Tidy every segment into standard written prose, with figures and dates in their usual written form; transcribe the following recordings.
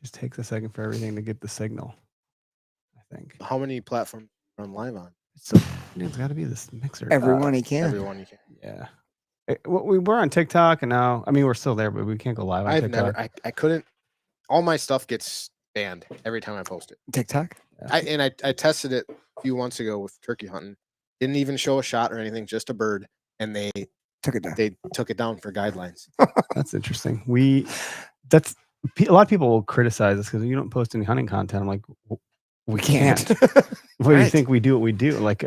just takes a second for everything to get the signal. I think. How many platforms run live on? It's got to be this Mixer. Everyone he can. Everyone you can. Yeah. We were on TikTok, and now we're still there, but we can't go live on TikTok. I couldn't. All my stuff gets banned every time I post it. TikTok. I tested it a few months ago with turkey hunting. Didn't even show a shot or anything, just a bird, and they took it down. They took it down for guidelines. That's interesting. A lot of people will criticize us because you don't post any hunting content. I'm like, we can't. What do you think we do? What we do? Like,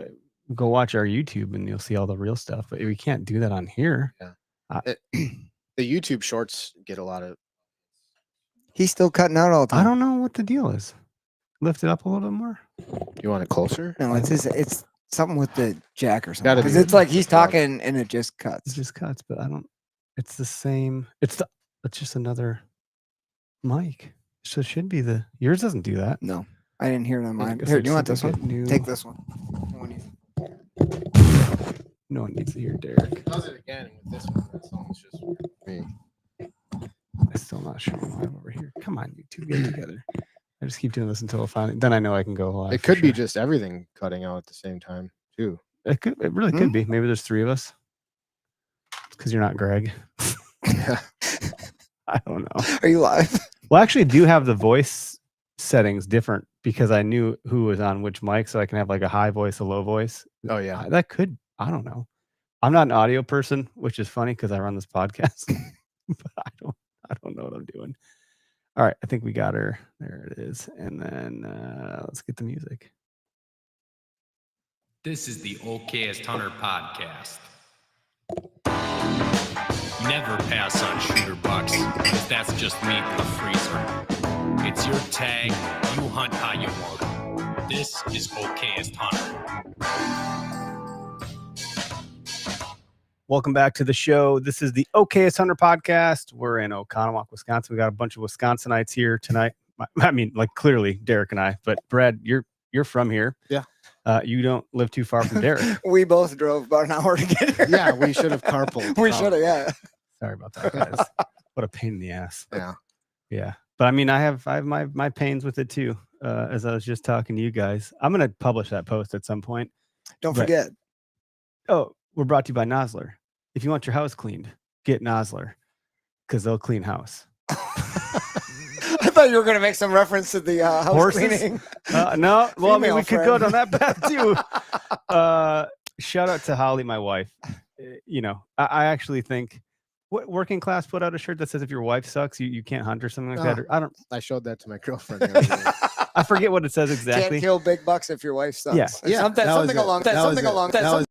go watch our YouTube and you'll see all the real stuff. But we can't do that on here. Yeah. The YouTube shorts get a lot of. He's still cutting out all the time. I don't know what the deal is. Lift it up a little bit more. You want it closer? No, it's something with the jack or something. Because it's like he's talking and it just cuts. It just cuts, but I don't. It's the same. It's just another mic. So it should be yours doesn't do that. No, I didn't hear it on mine. Here, do you want this one? Take this one. No one needs to hear Derek. It does it again with this one. That song's just me. I'm still not showing live over here. Come on, you two, get together. I just keep doing this until finally. Then I know I can go live. It could be just everything cutting out at the same time too. It really could be. Maybe there's 3 of us. Because you're not Greg. I don't know. Are you live? Well, I actually do have the voice settings different because I knew who was on which mic, so I can have like a high voice, a low voice. Oh yeah, that could. I don't know. I'm not an audio person, which is funny because I run this podcast, but I don't know what I'm doing. All right, I think we got her. There it is, and then let's get the music. This is the Okayest Hunter podcast. Never pass on shooter bucks, because that's just meat in the freezer. It's your tag, you hunt how you want. This is Okayest Hunter. Welcome back to the show. This is the Okayest Hunter podcast. We're in Oconomowoc, Wisconsin. We got a bunch of Wisconsinites here tonight. I mean, like clearly Derek and I, but Brad, you're from here. Yeah. You don't live too far from Derek. We both drove about an hour to get here. Yeah, we should have carpooled. We should have, yeah. Sorry about that, guys. What a pain in the ass. Yeah. Yeah. But I mean, I have my pains with it too. As I was just talking to you guys. I'm gonna publish that post at some point. Don't forget. Oh, we're brought to you by Nosler. If you want your house cleaned, get Nosler. Because they'll clean house. I thought you were going to make some reference to the house Horses? cleaning. No, well, I mean, we Female could go down that path too. Shout out to Holly, my wife. You know, I actually think Working Class put out a shirt that says if your wife sucks, you can't hunt or something like that. Or, I showed that to my girlfriend. The other day. I forget what it says exactly. Can't kill big bucks if your wife sucks. Yeah. Something along that.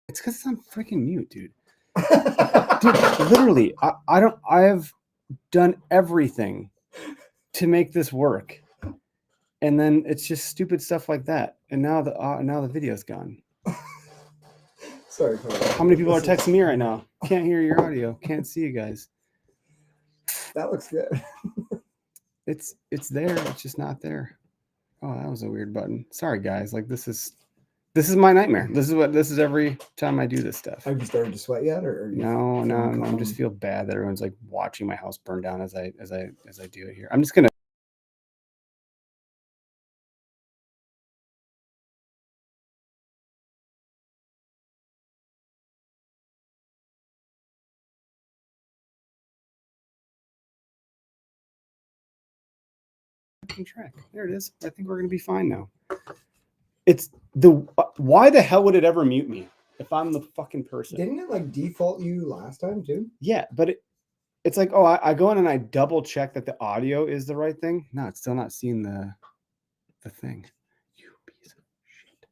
It's because I'm freaking mute, dude. Dude, literally, I have done everything to make this work, and then it's just stupid stuff like that. And now the video's gone. Sorry. How many people are texting me right now? Can't hear your audio. Can't see you guys. That looks good. It's there. It's just not there. Oh, that was a weird button. Sorry, guys. Like this is my nightmare. This is every time I do this stuff. Have you started to sweat yet, or No. I just feel bad that everyone's like watching my house burn down as I do it here. I'm just gonna. Track. There it is. I think we're gonna be fine now. It's why the hell would it ever mute me if I'm the fucking person? Didn't it like default you last time too? Yeah, but it's like, oh, I go in and I double check that the audio is the right thing. No, it's still not seeing the thing. You piece of shit.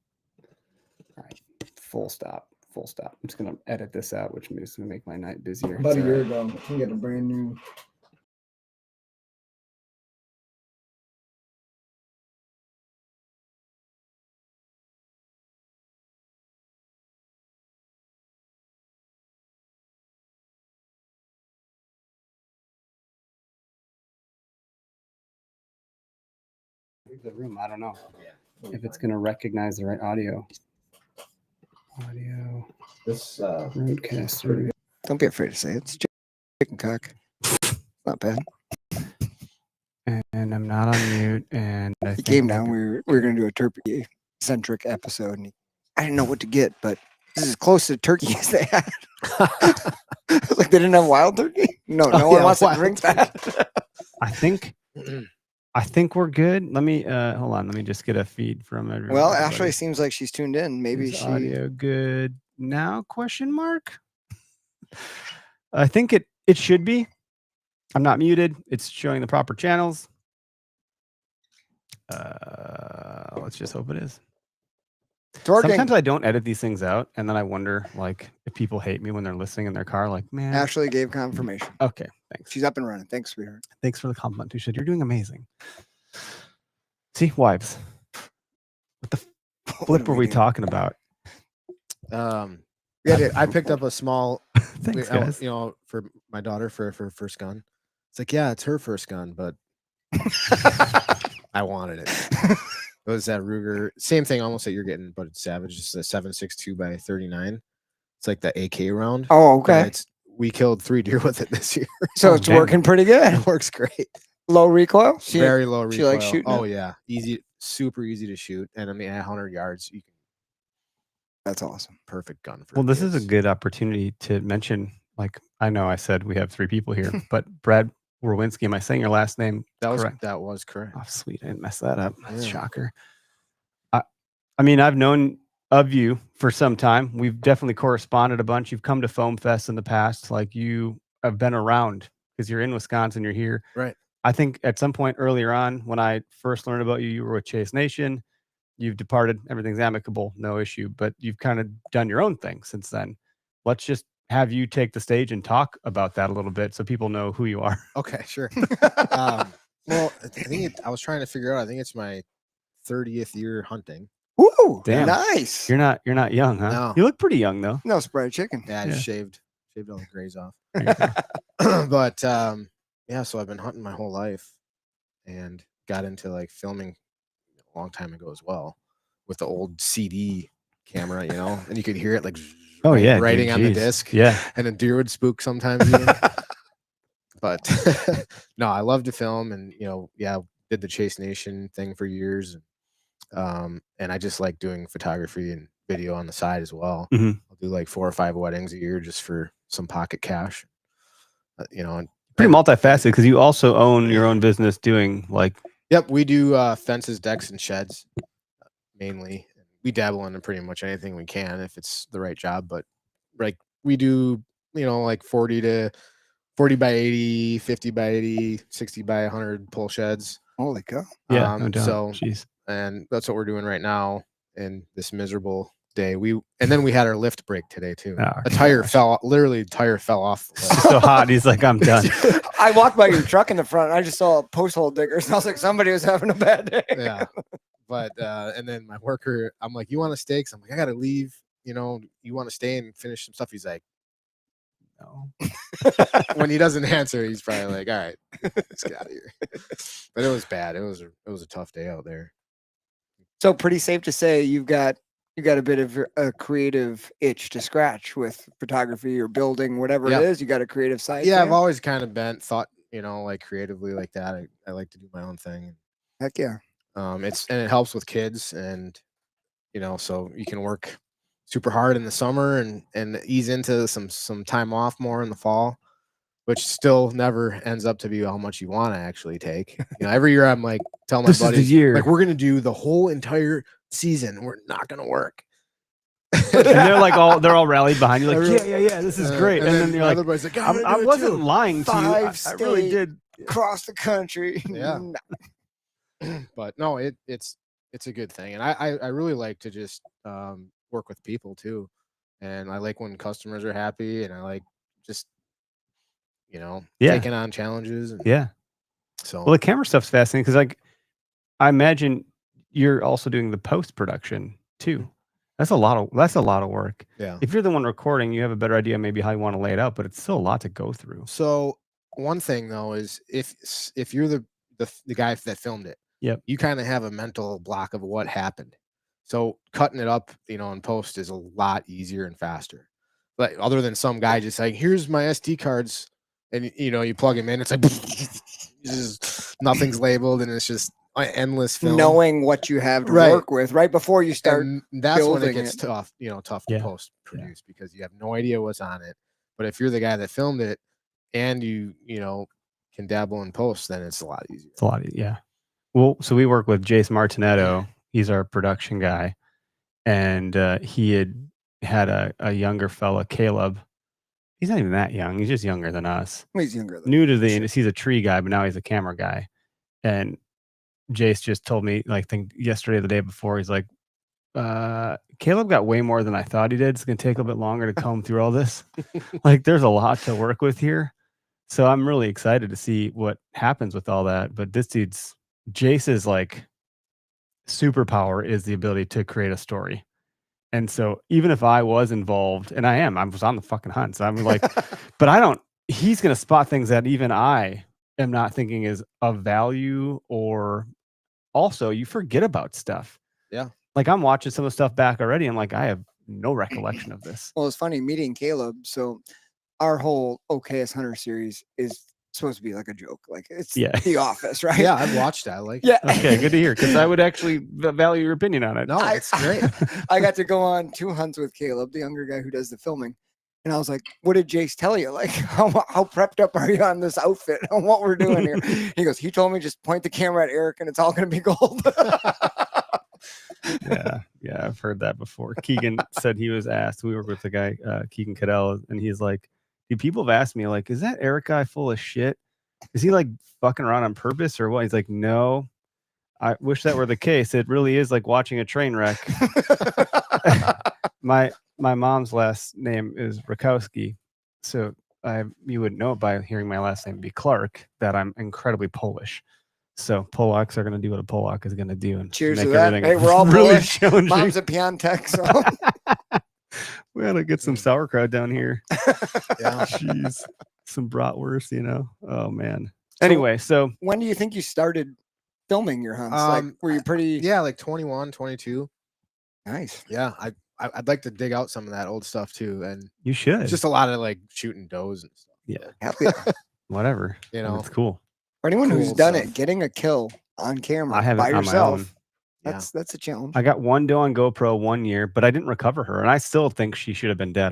All right, full stop. I'm just gonna edit this out, which is gonna make my night busier. About a year ago, you get a brand new. The room. I don't know if it's gonna recognize the right audio. This Roadcaster. Don't be afraid to say it. It's chicken cock. Not bad. And I'm not on mute. And He came down. We were going to do a turkey centric episode, and I didn't know what to get, but this is as close to turkey as they had. Like they didn't have wild turkey. No one wants to drink that. I think we're good. Let me hold on. Let me just get a feed from everyone. Well, Ashley seems like she's tuned in. Maybe Is audio good now? Question mark. I think it should be. I'm not muted. It's showing the proper channels. Let's just hope it is. Sometimes I don't edit these things out, and then I wonder, like, if people hate me when they're listening in their car. Like, man. Ashley gave confirmation. Okay, thanks. She's up and running. Thanks, sweetheart. Thanks for the compliment, too. You're doing amazing. See, wives. What the flip were we talking about? I picked up a small. Thanks, guys. For my daughter for her first gun. It's like, yeah, it's her first gun, but I wanted it. It was that Ruger, same thing almost that you're getting, but it's Savage. It's a 7.62 by 39. It's like the AK round. Oh, okay. We killed 3 deer with it this year. So it's working pretty good. It works great. Low recoil? Very low recoil. She likes shooting. Oh yeah, easy, super easy to shoot, and I mean at 100 yards, you can. That's awesome. Perfect gun for. Well, this is a good opportunity to mention. Like, I know I said we have 3 people here, but Brad Werwinski, am I saying your last name? Correct? That was correct. Oh, sweet. I didn't mess that up. That's Yeah. shocker. I mean, I've known of you for some time. We've definitely corresponded a bunch. You've come to Foam Fest in the past. Like, you have been around because you're in Wisconsin. You're here. Right. I think at some point earlier on, when I first learned about you, you were with Chase Nation. You've departed. Everything's amicable. No issue. But you've kind of done your own thing since then. Let's just have you take the stage and talk about that a little bit so people know who you are. Okay, sure. Well, I think I was trying to figure out. I think it's my 30th year hunting. Woo! Damn. Nice. You're not young, huh? No. You look pretty young though. No fried chicken. Yeah, I Yeah. shaved all the grays off. There you go. But yeah, so I've been hunting my whole life, and got into like filming a long time ago as well, with the old CD camera, and you could hear it like Oh yeah, writing dude, on the geez. disc. Yeah. And a deer would spook sometimes. Even. But no, I love to film, and did the Chase Nation thing for years, and I just like doing photography and video on the side as well. Mhm. I'll do like 4 or 5 weddings a year just for some pocket cash. And Pretty multifaceted because you also own your own business doing like. Yep, we do fences, decks, and sheds mainly. We dabble into pretty much anything we can if it's the right job, but like we do, like 40 by 80, 50 by 80, 60 by 100 pole sheds. Holy cow. Yeah, no doubt. So Jeez. and that's what we're doing right now in this miserable day. And then we had our lift break today too. Oh, a tire fell off. The lift. So hot. He's like, I'm done. I walked by your truck in the front. And I just saw a post hole digger. And I was like, somebody was having a bad day. Yeah. But and then my worker, I'm like, you want to stay? 'Cause I'm like, I gotta leave. You want to stay and finish some stuff? He's like, no. When he doesn't answer, he's probably like, all right, let's get out of here. But it was bad. It was a tough day out there. So pretty safe to say you got a bit of a creative itch to scratch with photography or building, whatever it is. You got a creative side. Yeah, I've always kind of thought, like creatively like that. I like to do my own thing. Heck yeah. It helps with kids, and so you can work super hard in the summer and ease into some time off more in the fall, which still never ends up to be how much you want to actually take. Every year I'm like, tell my buddies, like, we're gonna do the whole entire season. We're not gonna work. And they're all rallied behind you, like, yeah, this is great. And then you're like, like, I wasn't lying to you. I really did. Across the country. Yeah. But no, it's a good thing, and I really like to just work with people too, and I like when customers are happy, and I like just taking on challenges. And so the camera stuff's fascinating because, like, I imagine you're also doing the post production too. That's a lot of work. Yeah. If you're the one recording, you have a better idea maybe how you want to lay it out, but it's still a lot to go through. So one thing though is if you're the guy that filmed it, you kind of have a mental block of what happened. So cutting it up, in post is a lot easier and faster. But other than some guy just saying, here's my SD cards, and you plug them in, it's like nothing's labeled, and it's just endless film. Knowing what you have to work with right before you start. And that's when it gets tough, tough to post produce because you have no idea what's on it. But if you're the guy that filmed it and you can dabble in post, then it's a lot easier. It's a lot easier. Yeah. Well, so we work with Jace Martinetto. He's our production guy. And he had a younger fella, Caleb. He's not even that young. He's just younger than us. He's younger than New to the industry. He's a tree guy, but now he's a camera guy. And Jace just told me, like, I think yesterday or the day before, he's like, Caleb got way more than I thought he did. It's going to take a little bit longer to comb through all this. Like, there's a lot to work with here. So I'm really excited to see what happens with all that. But Jace's like superpower is the ability to create a story. And so even if I was involved, and I was on the fucking hunt. So I'm like, but he's going to spot things that even I am not thinking is of value, or also you forget about stuff. Yeah. Like, I'm watching some of the stuff back already. I'm like, I have no recollection of this. Well, it's funny meeting Caleb. So our whole OKS Hunter series is supposed to be like a joke. Like, it's The Office, right? Yeah, I've watched that. Like, okay, good to hear, because I would actually value your opinion on it. No, it's great. I got to go on 2 hunts with Caleb, the younger guy who does the filming. And I was like, what did Jace tell you? Like, how prepped up are you on this outfit on what we're doing here? He goes, he told me just point the camera at Eric and it's all going to be gold. Yeah, I've heard that before. Keegan said he was asked, we work with the guy, Keegan Cadell, and he's like, people have asked me, like, is that Eric guy full of shit? Is he like fucking around on purpose or what? He's like, no, I wish that were the case. It really is like watching a train wreck. My mom's last name is Rakowski, so you would know it by hearing my last name be Clark that I'm incredibly Polish. So Polacks are going to do what a Polak is going to do. And cheers to that. Hey, we're all really Polish. Mom's a Piontek, so we gotta get some sauerkraut down here. Yeah, jeez, some bratwurst, Oh man. Anyway, so when do you think you started filming your hunts? Like, were you pretty? Yeah, like 21, 22. Nice. Yeah, I'd like to dig out some of that old stuff too, and you should. It's just a lot of like shooting does and stuff. Yeah, whatever. It's cool. For anyone who's done it, getting a kill on camera by yourself, that's a challenge. I got one doe on GoPro 1 year, but I didn't recover her, and I still think she should have been dead.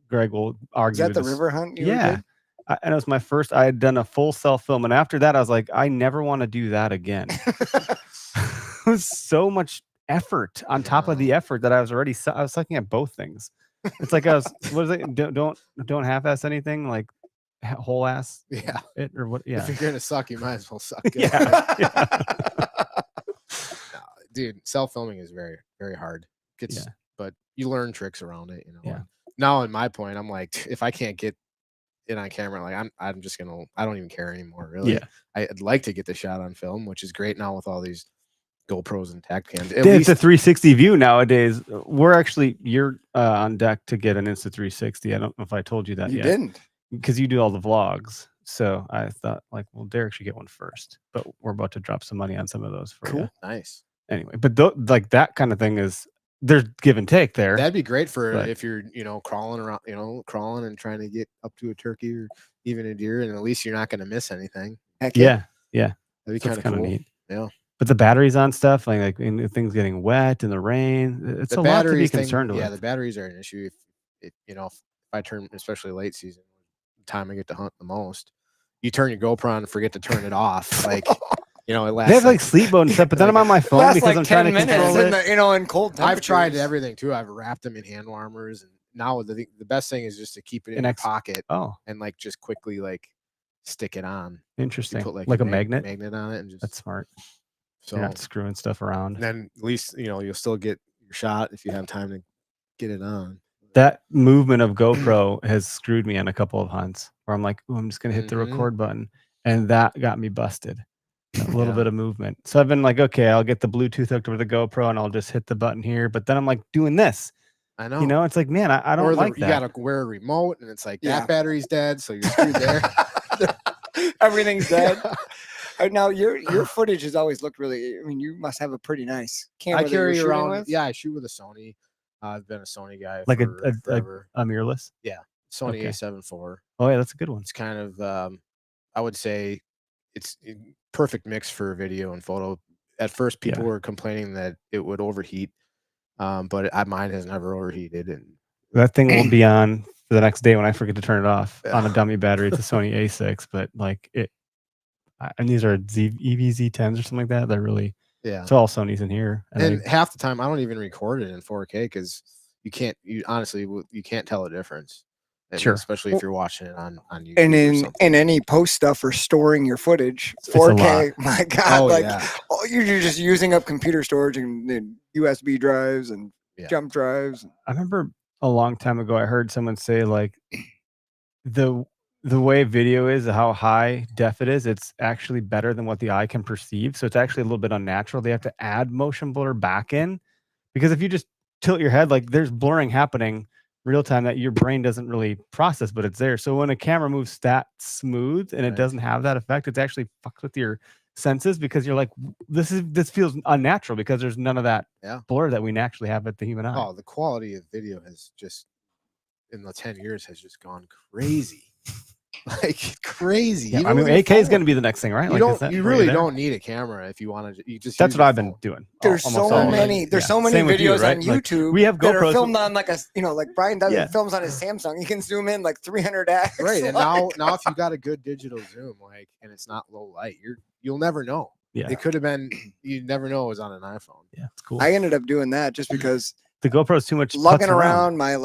Greg will argue. Is that the river hunt? And it was my first. I had done a full self film, and after that, I was like, I never want to do that again. It was so much effort on top of the effort that I was sucking at both things. It's like what is it? Don't half-ass anything, like whole ass. Yeah. It or what? Yeah. If you're gonna suck, you might as well suck. Yeah. No, dude, self filming is very, very hard. Gets but you learn tricks around it, you know. Yeah. And now in my point, I'm like, if I can't get it on camera, like I'm just gonna, I don't even care anymore, really. Yeah. I'd like to get the shot on film, which is great now with all these GoPros and tac cams. At It's least a 360 view nowadays. You're on deck to get an Insta360. I don't know if I told you that You yet. didn't. Because you do all the vlogs. So I thought, like, well, Derek should get one first. But we're about to drop some money on some of those for you. nice. Anyway, but like that kind of thing is, there's give and take there. That'd be great for But- if you're, you know, crawling around, you know, crawling and trying to get up to a turkey or even a deer, and at least you're not going to miss anything. Heck Yeah. That'd be So kind it's of cool. neat. Yeah. But the batteries on stuff, like and things getting wet in the rain, it's a lot to be concerned with. Yeah, the batteries are an issue. If you know, if I turn, especially late season, time I get to hunt the most, you turn your GoPro on and forget to turn it off. Like, you know, it lasts. They have like sleep mode and stuff, but then I'm on my phone Lasts because like I'm 10 trying to control minutes it. in the, in cold temperatures. I've tried everything too. I've wrapped them in hand warmers, and now the best thing is just to keep it in your pocket Oh, and like just quickly like stick it on. You interesting. put Like a magnet magnet. on it, and just That's smart. so You're not screwing stuff around. then at least, you know, you'll still get your shot if you have time to get it on. That movement of GoPro has screwed me on a couple of hunts where I'm like, oh, I'm just gonna hit the Mhm. record button, and that got me busted. A little Yeah. bit of movement. So I've been like, okay, I'll get the Bluetooth hooked over the GoPro and I'll just hit the button here. But then I'm like doing this. I know. You know, it's like, man, I don't like you that. gotta wear a remote, and it's like Yeah. that battery's dead, so you're screwed there. Everything's dead. Now your footage has always looked really. I mean, you must have a pretty nice camera. I that you're carry shooting around. with. Yeah, I shoot with a Sony. I've been a Sony guy Like for forever. a mirrorless. Sony okay. A7 IV. Oh yeah, that's a good one. It's kind of, I would say, it's a perfect mix for video and photo. At first, people were complaining that it would overheat, but mine has never overheated. And That thing will be on for the next day when I forget to turn it off Yeah. on a dummy battery. It's a Sony A6, but like it, and these are EVZ10s or something like that. They're really, yeah. it's all Sony's in here. And half the time, I don't even record it in 4K because you can't tell a difference. And Sure. especially if you're watching it on YouTube. And or in something. any post stuff or storing your footage, It's a 4K. My God, Oh, like yeah. you're just using up computer storage and USB drives and Yeah. jump drives. I remember a long time ago, I heard someone say like the way video is, how high def it is, it's actually better than what the eye can perceive. So it's actually a little bit unnatural. They have to add motion blur back in, because if you just tilt your head, like there's blurring happening real time that your brain doesn't really process, but it's there. So when a camera moves that smooth and it Right. doesn't have that effect, it's actually fucks with your senses, because you're like, this feels unnatural because there's none of that Yeah. blur that we naturally have at the human eye. Oh, the quality of video has just, in the 10 years, has just gone crazy. Like crazy. Yeah, Even I mean, with your AK is phone. going to be the next thing, right? You really don't need a camera if you want to. You just That's use what your I've been phone. doing. There's almost so all of it. many. There's Yeah. so many Same with you, videos right? on Like, YouTube. we have that are GoPros. filmed on like a, like Brian does. Yeah. Films on his Samsung. You can zoom in like 300x. Right, and like- now if you got a good digital zoom, like, and it's not low light, you'll never know. Yeah, It could have been. You never know it was on an iPhone. yeah, it's cool. I ended up doing that just because The GoPro is too much lugging putzing around my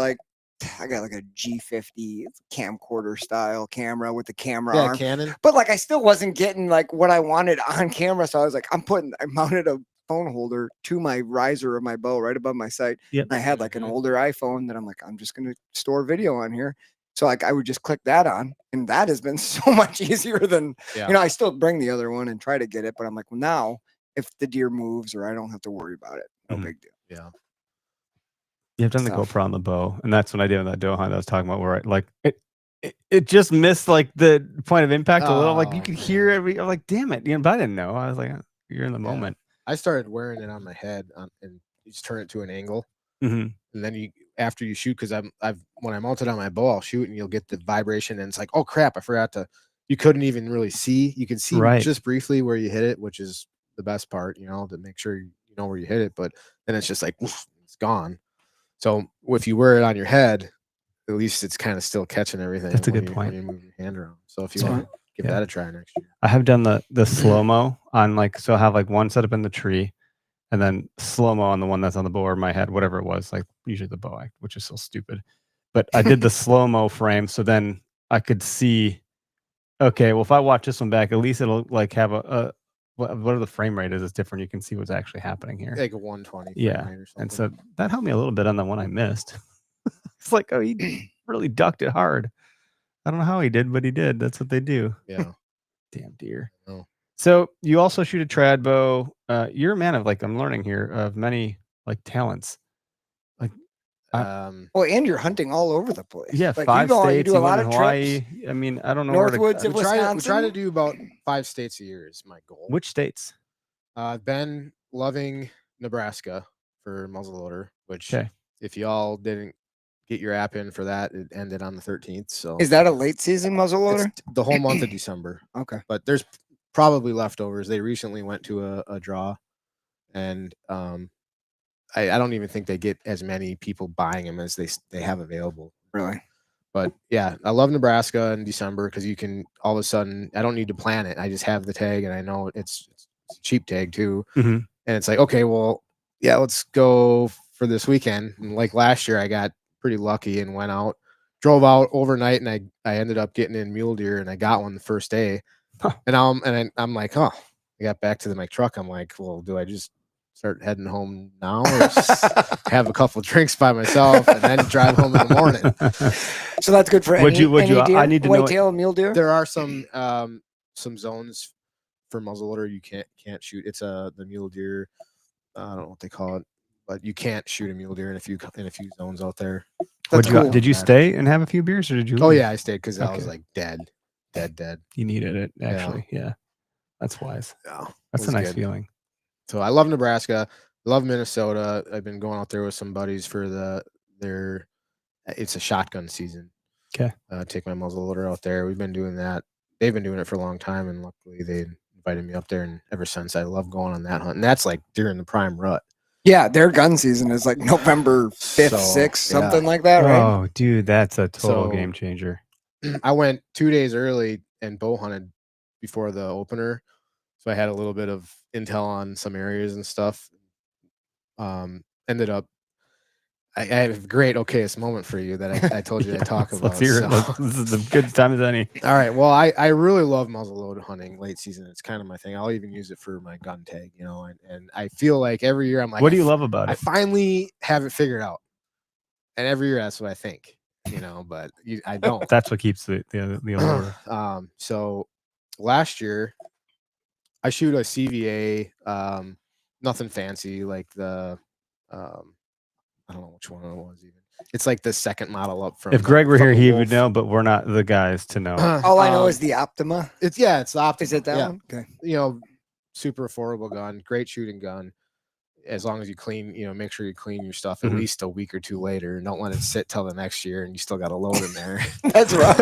I got like a G50 camcorder style camera with the camera Yeah, arm. Canon. But like I still wasn't getting like what I wanted on camera. So I was like, I mounted a phone holder to my riser of my bow right above my sight. Yep. And I had like an Mhm. older iPhone that I'm like, I'm just gonna store video on here. So like I would just click that on, and that has been so much easier than Yeah. you know, I still bring the other one and try to get it, but I'm like, well, now if the deer moves or I don't have to worry about it, no Mhm. big deal. Yeah. Yeah, I've done the stuff. GoPro on the bow, and that's when I did on that doe hunt I was talking about, where it just missed like the point of impact a little. Like you Oh, could hear man. every. I'm like, damn it, you know, but I didn't know. I was like, you're in the Yeah. moment. I started wearing it on my head, and you just turn it to an angle, hmm and then after you shoot, because when I mount it on my bow, I'll shoot, and you'll get the vibration, and it's like, oh crap, I forgot to. You couldn't even really see. You can see Right. just briefly where you hit it, which is the best part, you know, to make sure you know where you hit it. But then it's just like woof, it's gone. So if you wear it on your head, at least it's kind of still catching everything. That's a when good you- point. When you move your hand around. So if you Smart. want to give Yeah. that a try next year. I have done the slow mo on like, so I have like one set up in the tree, and then slow mo on the one that's on the bow or my head, whatever it was, like usually the bow, which is so stupid. But I did the slow mo frame, so then I could see. Okay, well, if I watch this one back, at least it'll like have a whatever the frame rate is different. You can see what's actually happening here. like a 120 frame Yeah, rate or something. and so that helped me a little bit on the one I missed. It's like, oh, he really ducked it hard. I don't know how he did, but he did. That's what they do. yeah. Damn deer. Oh. So you also shoot a trad bow. You're a man of, like, I'm learning here, of many like talents. Like, Well, and you're hunting all over the place. yeah, Like, 5 you states. do a You lot went of in Hawaii. trips. I mean, I don't know where to. Northwoods of We try Wisconsin. to do about 5 states a year is my goal. Which states? I've been loving Nebraska for muzzleloader, which Okay. if y'all didn't get your app in for that, it ended on the 13th. So Is that a late season muzzleloader? it's the whole month of December. Okay. But there's probably leftovers. They recently went to a draw, and I don't even think they get as many people buying them as they have available. Really? But yeah, I love Nebraska in December because you can all of a sudden, I don't need to plan it. I just have the tag, and I know it's a cheap tag too. Mhm. And it's like, okay, well, yeah, let's go for this weekend. And like last year, I got pretty lucky and went out, drove out overnight, and I ended up getting in mule deer, and I got one the first day. Huh. And I'm like, oh, I got back to my truck. I'm like, well, do I just start heading home now, or just have a couple drinks by myself and then drive home in the morning? So that's good for Would any, you- any deer? I need to know- Whitetail, mule deer. There are some zones for muzzleloader you can't shoot. It's the mule deer. I don't know what they call it, but you can't shoot a mule deer in a few zones out there. That's cool. Did you stay and have a few beers, or did you? Oh leave? yeah, I stayed because I was Okay. like dead. You needed it, actually. Yeah. That's wise. Yeah, That's it a was nice good. feeling. So I love Nebraska. Love Minnesota. I've been going out there with some buddies for it's a shotgun season. Okay. Take my muzzleloader out there. We've been doing that. They've been doing it for a long time, and luckily they invited me up there. And ever since, I love going on that hunt. And that's like during the prime rut. Yeah, their gun season is like November 5th, So, 6th, something like that, right? Oh, dude, that's a total So- game changer. I went 2 days early and bow hunted before the opener, so I had a little bit of intel on some areas and stuff. Ended up, I have a great okayest moment for you that I told you to talk about. Let's hear it. so- This is the good time as any. All right. Well, I really love muzzleloader hunting late season. It's kind of my thing. I'll even use it for my gun tag, and I feel like every year I'm like, What do you love about I it? finally have it figured out. And every year that's what I think, but I don't. That's what keeps the allure. So last year I shoot a CVA, nothing fancy, like the I don't know which one it was even. It's like the second model up from. If Greg were from here, the he Wolf. would know, but we're not the guys to know. All I know is the Optima. it's the Optima. Is it that yeah. one? Okay. Super affordable gun, great shooting gun. As long as you clean, make sure you clean your stuff Mhm. at least a week or two later, and don't let it sit till the next year, and you still got a load in there. That's rough.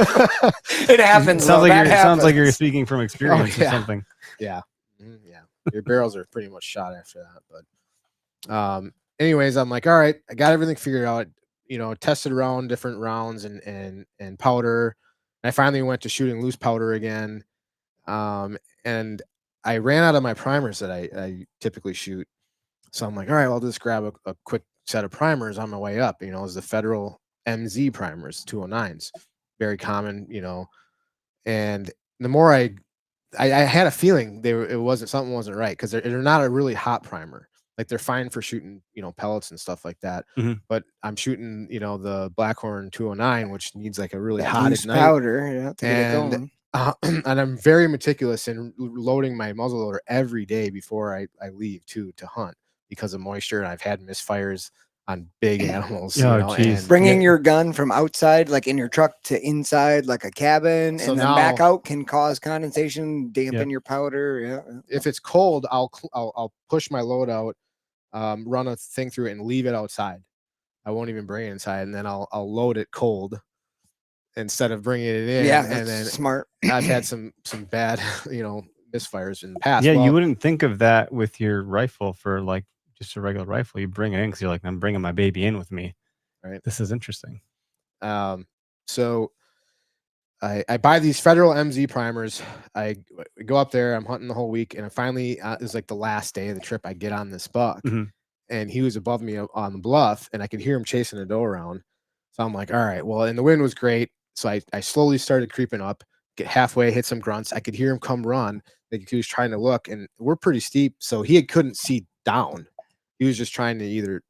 It happens. Sounds though. like That sounds like you're happens. speaking from experience or yeah. something. Yeah. Yeah. Your barrels are pretty much shot after that. But anyways, I'm like, all right, I got everything figured out, tested around different rounds and powder. And I finally went to shooting loose powder again. And I ran out of my primers that I typically shoot. So I'm like, all right, well, I'll just grab a quick set of primers on my way up, is the Federal MZ primers, 209s, very common, and the more I had a feeling something wasn't right, because they're not a really hot primer. Like, they're fine for shooting, pellets and stuff like that. Mhm. But I'm shooting, the Blackhorn 209, which needs like a really That hot loose ignite. powder. Yeah, to get it And going. And I'm very meticulous in loading my muzzleloader every day before I leave to hunt, because of moisture, and I've had misfires on big animals. Oh, geez. and Bringing your gun from outside, like in your truck, to inside, like a cabin, So and then back now- out can cause condensation, dampen your powder. Yeah. if it's cold, I'll push my load out, run a thing through it, and leave it outside. I won't even bring it inside, and then I'll load it cold instead of bringing it in. Yeah, and that's then smart. I've had some bad misfires in the past. Yeah, Well, you wouldn't think of that with your rifle for like just a regular rifle. You bring it in because you're like, I'm bringing my baby in with me. Right. This is interesting. So I buy these Federal MZ primers. I go up there. I'm hunting the whole week, and I finally it was like the last day of the trip. I get on this buck, Mhm. and he was above me on the bluff, and I could hear him chasing the doe around. So I'm like, all right, well, and the wind was great, so I slowly started creeping up, get halfway, hit some grunts. I could hear him come run. Like he was trying to look, and we're pretty steep, so he couldn't see down. He was just trying to either,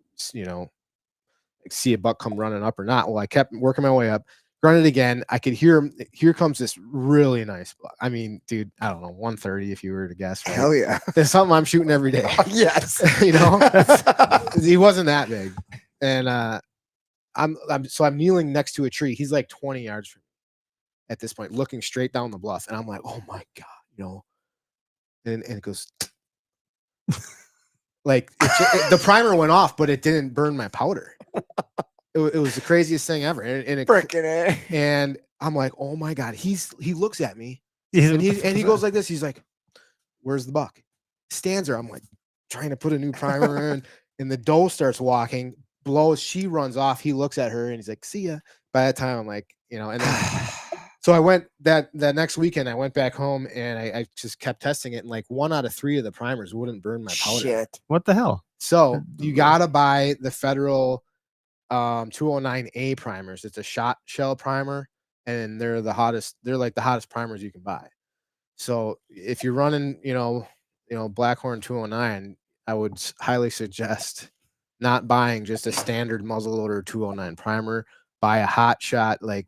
see a buck come running up or not. Well, I kept working my way up, grunted again. I could hear him. Here comes this really nice buck. I mean, dude, I don't know, 130 if you were to guess. Right? Hell yeah. There's something I'm shooting every day. Yes. He wasn't that big. And I'm kneeling next to a tree. He's like 20 yards from me at this point, looking straight down the bluff. And I'm like, oh my God, and it goes like the primer went off, but it didn't burn my powder. It was the craziest thing ever. And I'm like, oh my God, he looks at me and he goes like this. He's like, where's the buck? Stands there. I'm like trying to put a new primer in, and the doe starts walking, blows, she runs off. He looks at her and he's like, see ya. By that time, I'm like, and then, so I went that next weekend, I went back home and I just kept testing it. And like 1 out of 3 of the primers wouldn't burn my powder. Shit. What the hell? So you got to buy the Federal 209A primers. It's a shot shell primer, and they're the hottest. They're like the hottest primers you can buy. So if you're running, Blackhorn 209, I would highly suggest not buying just a standard muzzleloader 209 primer. Buy a hot shot, like,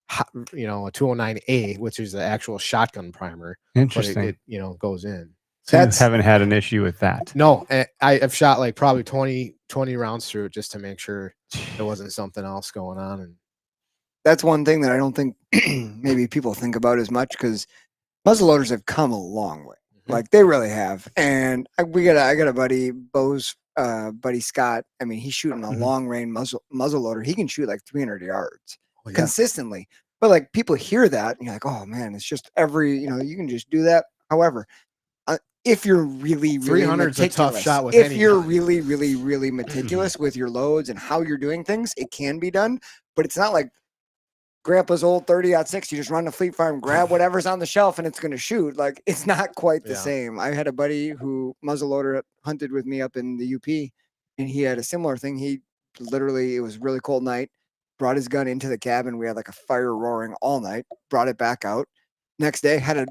a 209A, which is the actual shotgun primer. Interesting. But it goes in. So you haven't had an issue with that? No, I've shot like probably 20 rounds through it just to make sure there wasn't something else going on. And that's one thing that I don't think maybe people think about as much, because muzzleloaders have come a long way. Like they really have. And I got a buddy, Bo's buddy Scott. I mean, he's shooting a long range muzzleloader. He can shoot like 300 yards consistently. But like people hear that and you're like, oh man, it's just you can just do that. However, if you're really, really 300's a tough shot with if you're really, really, really meticulous with your loads and how you're doing things, it can be done. But it's not like Grandpa's old 30-06. You just run to Fleet Farm, grab whatever's on the shelf, and it's going to shoot. Like, it's not quite the same. I had a buddy who muzzleloader hunted with me up in the UP, and he had a similar thing. He literally, it was a really cold night, brought his gun into the cabin. We had like a fire roaring all night, brought it back out. Next day, had a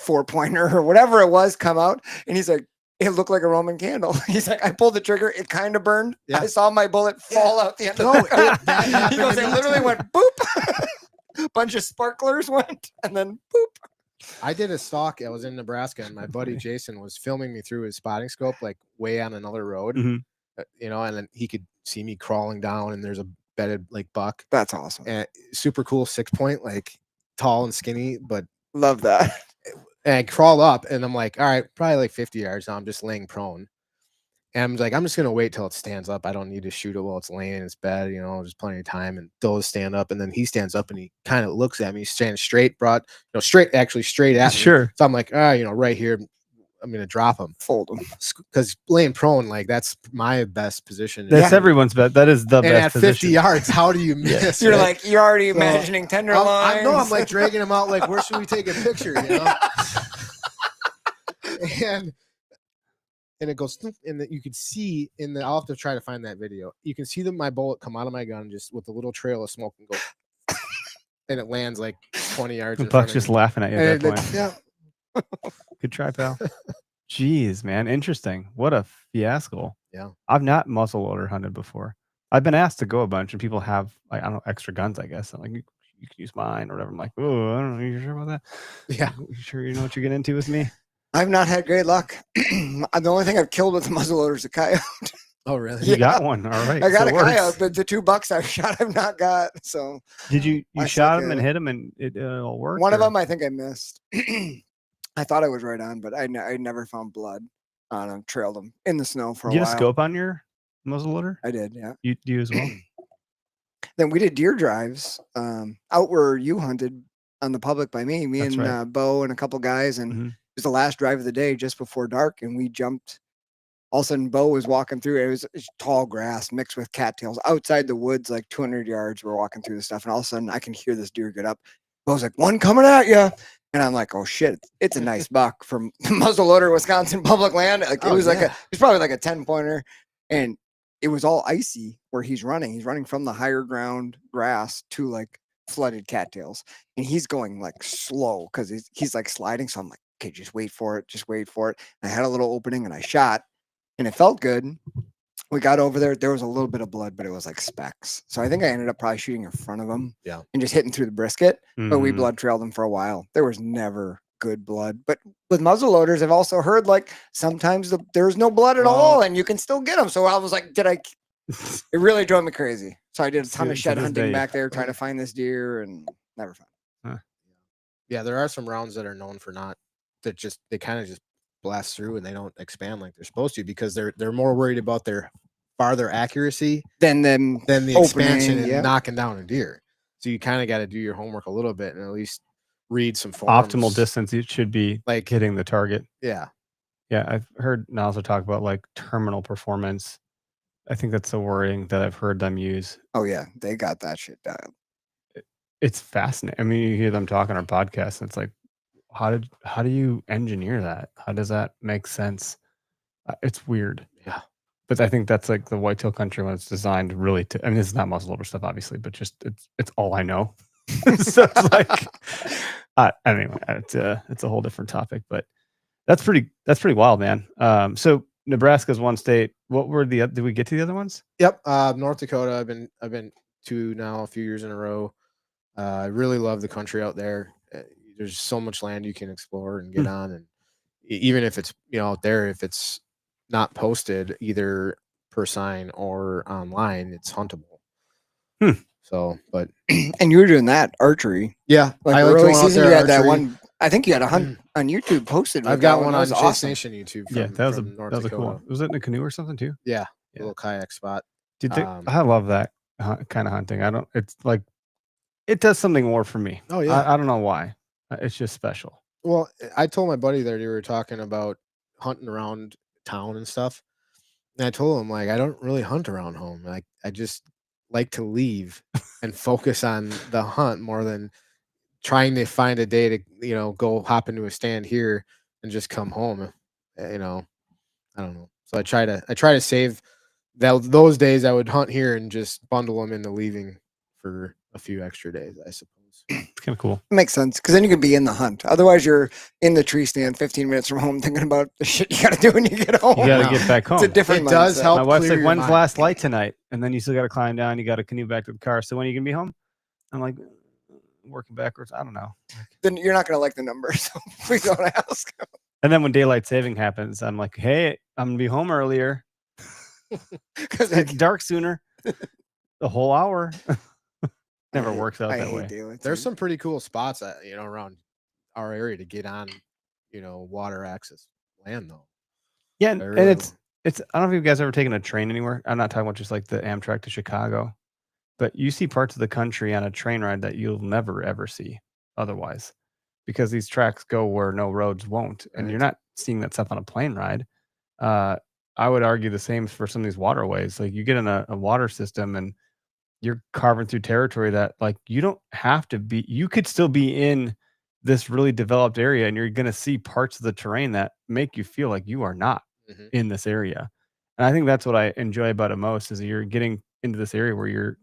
4-pointer or whatever it was come out, and he's like, it looked like a Roman candle. He's like, I pulled the trigger, it kind of burned. I saw my bullet fall out the end of the gun. He goes, it literally went boop. Bunch of sparklers went, and then boop. I did a stalk. I was in Nebraska, and my buddy Jason was filming me through his spotting scope, like way on another road, and then he could see me crawling down, and there's a bedded like buck. That's awesome. And super cool 6-point, like tall and skinny, but love that. And I crawl up, and I'm like, all right, probably like 50 yards now. I'm just laying prone. And I'm like, I'm just going to wait till it stands up. I don't need to shoot it while it's laying in its bed. There's plenty of time. And those stand up, and then he stands up, and he kind of looks at me, standing straight, straight at me. Sure. So I'm like, right here, I'm going to drop him. Fold him. Because laying prone, like, that's my best position. That's everyone's best. That is the and best at position. 50 yards, how do you miss? You're like, you're already imagining tenderloins. I'm like dragging him out, like, where should we take a picture, and it goes, and that you could see I'll have to try to find that video. You can see my bullet come out of my gun just with a little trail of smoke and go, and it lands like 20 yards. The buck's just laughing at you at that point. Yeah. Good try, pal. Jeez, man. Interesting. What a fiasco. Yeah. I've not muzzleloader hunted before. I've been asked to go a bunch, and people have, like, I don't know, extra guns, I guess. I'm like, you can use mine or whatever. I'm like, oh, I don't know. You sure about that? Yeah. You sure you know what you're getting into with me? I've not had great luck. The only thing I've killed with a muzzleloader is a coyote. Oh, really? You got one. All right. I got a coyote, but the 2 bucks I've shot, I've not got. So did you shot him and hit him and it all worked? One of them I think I missed. I thought I was right on, but I never found blood on him. Trailed him in the snow for a while. You had a scope on your muzzleloader? I did, yeah. You as well? Then we did deer drives out where you hunted on the public by me. That's and right. Bo and a couple guys, and it was the last drive of the day just before dark, and we jumped. All of a sudden, Bo was walking through. It was tall grass mixed with cattails outside the woods, like 200 yards. We're walking through the stuff, and all of a sudden, I can hear this deer get up. Bo's like, "One coming at you," and I'm like, "Oh shit, it's a nice buck from muzzleloader, Wisconsin public land." Like it was like it was probably like a 10-pointer, and it was all icy where he's running. He's running from the higher ground grass to like flooded cattails, and he's going like slow because he's like sliding. So I'm like, okay, just wait for it. Just wait for it. And I had a little opening and I shot and it felt good. We got over there. There was a little bit of blood, but it was like specks. So I think I ended up probably shooting in front of him and just hitting through the brisket. But we blood trailed him for a while. There was never good blood. But with muzzle loaders, I've also heard like sometimes there's no blood at all and you can still get them. So I was like, it really drove me crazy. So I did a ton of shed hunting back there trying to find this deer and never found it. Huh. Yeah, there are some rounds that are known for they kind of just blast through and they don't expand like they're supposed to because they're more worried about their farther accuracy than the expansion and knocking down a deer. So you kind of got to do your homework a little bit and at least read some forums. Optimal distance, it should be like hitting the target. Yeah. Yeah, I've heard Nozzle talk about like terminal performance. I think that's the wording that I've heard them use. Oh yeah, they got that shit dialed. It's fascinating. I mean, you hear them talk on our podcast, and it's like, how do you engineer that? How does that make sense? It's weird. Yeah. But I think that's like the whitetail country when it's designed really to. I mean, this is not muzzleloader stuff, obviously, but just it's all I know. So it's like, anyway, it's a whole different topic, but that's pretty wild, man. So Nebraska's one state. What were did we get to the other ones? Yep. North Dakota. I've been to now a few years in a row. I really love the country out there. There's so much land you can explore and get on, and even if it's out there, if it's not posted either per sign or online, it's huntable. So, but and you were doing that archery, yeah. Like early season, you had that one. I think you had a hunt on YouTube posted. I've got one on Chase Nation YouTube. That was a cool one. Was it in a canoe or something too? Yeah, a little kayak spot. Dude, I love that kind of hunting. It's like it does something more for me. Oh yeah, I don't know why. It's just special. Well, I told my buddy that you were talking about hunting around town and stuff, and I told him like I don't really hunt around home. Like I just like to leave and focus on the hunt more than trying to find a day to go hop into a stand here and just come home. I don't know. So I try to save those days I would hunt here and just bundle them into leaving for a few extra days, I suppose. It's kind of cool. It makes sense because then you can be in the hunt. Otherwise, you're in the tree stand 15 minutes from home thinking about the shit you got to do when you get home. You got to get back home. It's a different. It does help. My wife's like, "When's last light tonight?" And then you still got to climb down. You got to canoe back to the car. So when are you gonna be home? I'm like, working backwards. I don't know. Then you're not gonna like the numbers. So please don't ask. And then when daylight saving happens, I'm like, "Hey, I'm gonna be home earlier because it's dark sooner." The whole hour. Never works out that way. There's some pretty cool spots around our area to get on, water access land though. Yeah, and it's I don't know if you guys ever taken a train anywhere. I'm not talking about just like the Amtrak to Chicago, but you see parts of the country on a train ride that you'll never ever see otherwise, because these tracks go where no roads won't, and you're not seeing that stuff on a plane ride. I would argue the same for some of these waterways. Like you get in a water system and you're carving through territory that like you don't have to be. You could still be in this really developed area, and you're going to see parts of the terrain that make you feel like you are not in this area. And I think that's what I enjoy about it most is you're getting into this area where you're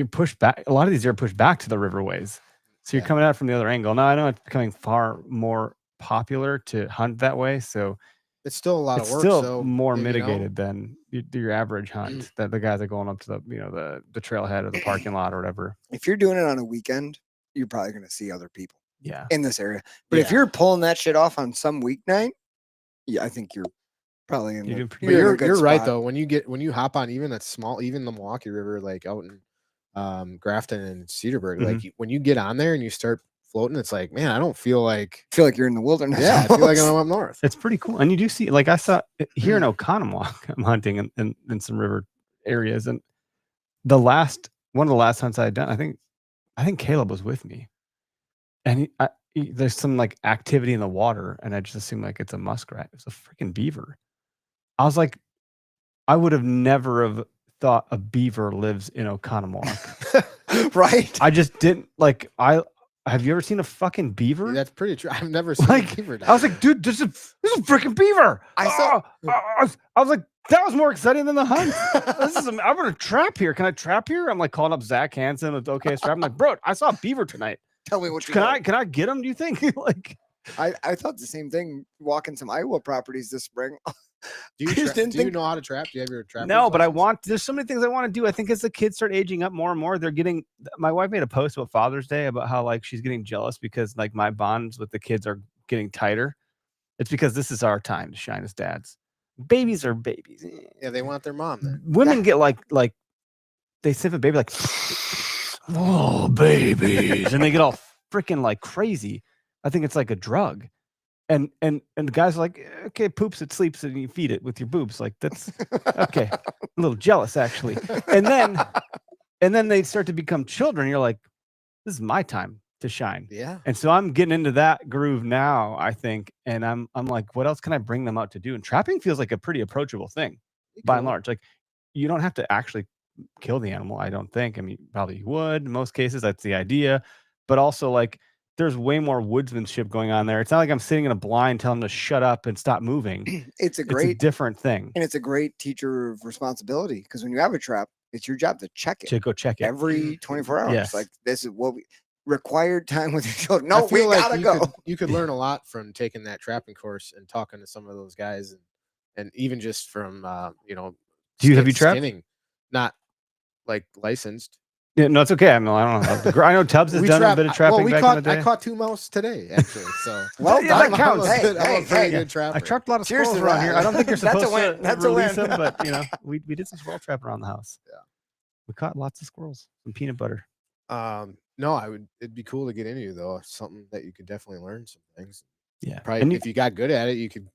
pushed back. A lot of these are pushed back to the riverways, so you're coming out from the other angle. Now I know it's becoming far more popular to hunt that way, so it's still a lot of work. Still more mitigated than your average hunt. That the guys are going up to the trailhead or the parking lot or whatever. If you're doing it on a weekend, you're probably going to see other people. Yeah. In this area, but if you're pulling that shit off on some weeknight, I think you're probably in. You're right though. When you hop on even that small, even the Milwaukee River, like out in Grafton and Cedarburg, like when you get on there and you start floating, it's like, man, I don't feel like you're in the wilderness. Yeah, I feel like I'm up north. It's pretty cool, and you do see, like I saw here in Oconomowoc, I'm hunting in some river areas, and one of the last hunts I had done, I think Caleb was with me, and there's some like activity in the water, and I just assumed like it's a muskrat. It's a freaking beaver. I was like, I would have never have thought a beaver lives in Oconomowoc. Right? I just didn't like. Have you ever seen a fucking beaver? That's pretty true. I've never seen a beaver. I was like, dude, this is a freaking beaver. I was like, That was more exciting than the hunt. I'm gonna trap here. Can I trap here? I'm like calling up Zach Hansen with OK Strap. I'm like, bro, I saw a beaver tonight. Tell me what you Can got. I get him? Do you think? Like, I thought the same thing walking some Iowa properties this spring. Do you know how to trap? Do you have your trap? no, but there's so many things I want to do. I think as the kids start aging up more and more, my wife made a post about Father's Day about how like she's getting jealous because like my bonds with the kids are getting tighter. It's because this is our time to shine as dads. Babies are babies. Yeah, they want their mom there. Women get like they sniff a baby like, oh, babies, and they get all freaking like crazy. I think it's like a drug. And the guys are like, okay, poops, it sleeps, and you feed it with your boobs. Like that's okay. A little jealous actually. And then they start to become children. You're like, this is my time to shine. Yeah. And so I'm getting into that groove now, I think. And I'm like, what else can I bring them out to do? And trapping feels like a pretty approachable thing by and large. Like you don't have to actually kill the animal, I don't think. I mean, probably you would in most cases. That's the idea. But also like there's way more woodsmanship going on there. It's not like I'm sitting in a blind telling them to shut up and stop moving. It's a different thing. And it's a great teacher of responsibility because when you have a trap, it's your job to check it. To go check it every 24 hours. Yes. Like this is what we required time with your children. No, we like gotta go. You could learn a lot from taking that trapping course and talking to some of those guys and even just from have you trapped? skinning, not like licensed. Yeah, no, it's okay. I know Tubbs has done a bit of trapping back in the day. I caught 2 mouse today, actually. So well yeah, done. that counts. Hey, I'm a pretty good trapper. I trapped a lot of Cheers squirrels to around that. here. I don't think you're supposed to That's a release win. them, but we did some squirrel trapping around the house. Yeah, we caught lots of squirrels and peanut butter. No, it'd be cool to get into though. Something that you could definitely learn some things. Yeah, probably if you got good at it, you could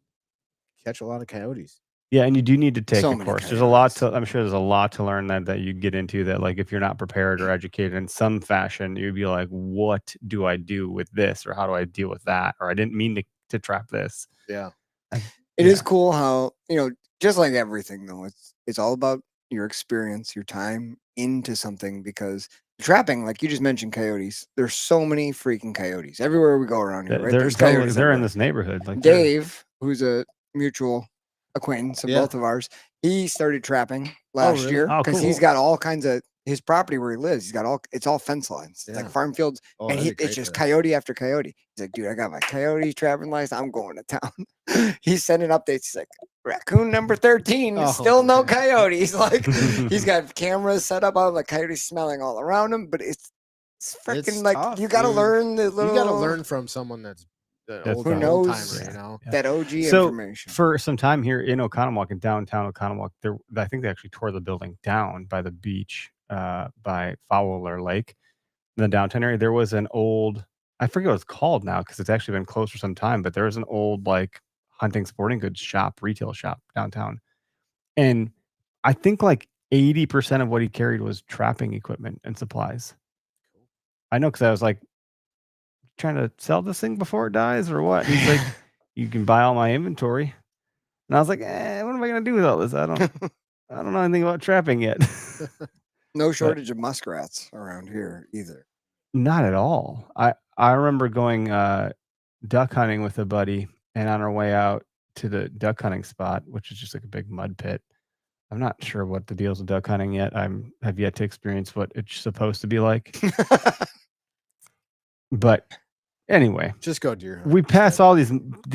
catch a lot of coyotes. Yeah, and you do need to take So a many course. There's coyotes. I'm sure there's a lot to learn that you get into that, like, if you're not prepared or educated in some fashion, you'd be like, what do I do with this? Or how do I deal with that? Or I didn't mean to trap this. Yeah. It is cool how, just like everything though, it's all about your experience, your time into something because trapping, like you just mentioned coyotes, there's so many freaking coyotes everywhere we go around here, right? There's coyotes. They're in this neighborhood. Like Dave, who's a mutual acquaintance of both of ours, he started trapping last year because he's got all kinds of his property where he lives. He's got it's all fence lines, like farm fields, and it's just coyote after coyote. He's like, dude, I got my coyote trapping license. I'm going to town. He's sending updates. He's like, raccoon number 13, still no coyotes. Like he's got cameras set up on the coyotes smelling all around him, but it's freaking like tough, you got to learn the little. You got to learn from someone that's who knows that OG information. For some time here in Oconomowoc, in downtown Oconomowoc, I think they actually tore the building down by the beach, by Fowler Lake, in the downtown area. There was an old, I forget what it's called now because it's actually been closed for some time, but there was an old like hunting sporting goods retail shop downtown, and I think like 80% of what he carried was trapping equipment and supplies. I know because I was like, trying to sell this thing before it dies or what? He's like, you can buy all my inventory. And I was like, what am I gonna do with all this? I don't know anything about trapping yet. No shortage of muskrats around here either. Not at all. I remember going duck hunting with a buddy, and on our way out to the duck hunting spot, which is just like a big mud pit. I'm not sure what the deals with duck hunting yet. Have yet to experience what it's supposed to be like. But anyway, just go deer hunting. We pass all these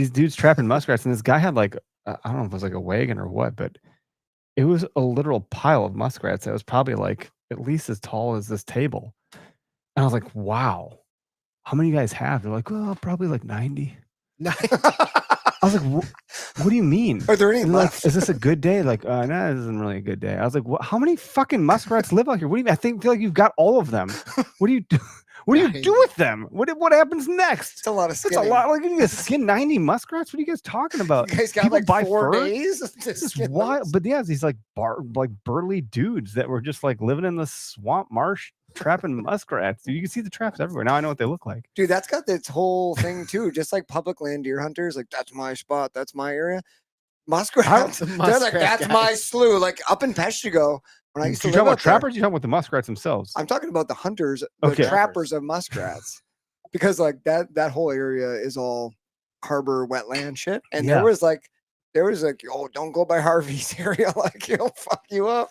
dudes trapping muskrats, and this guy had like, I don't know if it was like a wagon or what, but it was a literal pile of muskrats that was probably like at least as tall as this table. And I was like, wow, how many you guys have? They're like, well, probably like 90. I was like, what do you mean? Are there any left? Like, is this a good day? Like, no, this isn't really a good day. I was like, how many fucking muskrats live out here? What do you mean? I feel like you've got all of them. What do you do? What do you do with them? What happens next? It's a lot of skinning. It's a lot. Like, you guys skin 90 muskrats? What are you guys talking about? You guys got People like buy 4 fur? days? This is wild. But yeah, these like burly dudes that were just like living in the swamp marsh trapping muskrats. You can see the traps everywhere. Now I know what they look like. Dude, that's got this whole thing too. Just like public land deer hunters, like that's my spot, that's my area. Muskrats, they're like, that's my slough. Like up in Peshtigo, when I used to live talking about up there, trappers? You talking about the muskrats themselves? I'm talking about the hunters, the trappers of muskrats, because like that whole area is all harbor wetland shit. And there there was like, oh, don't go by Harvey's area, like he'll fuck you up.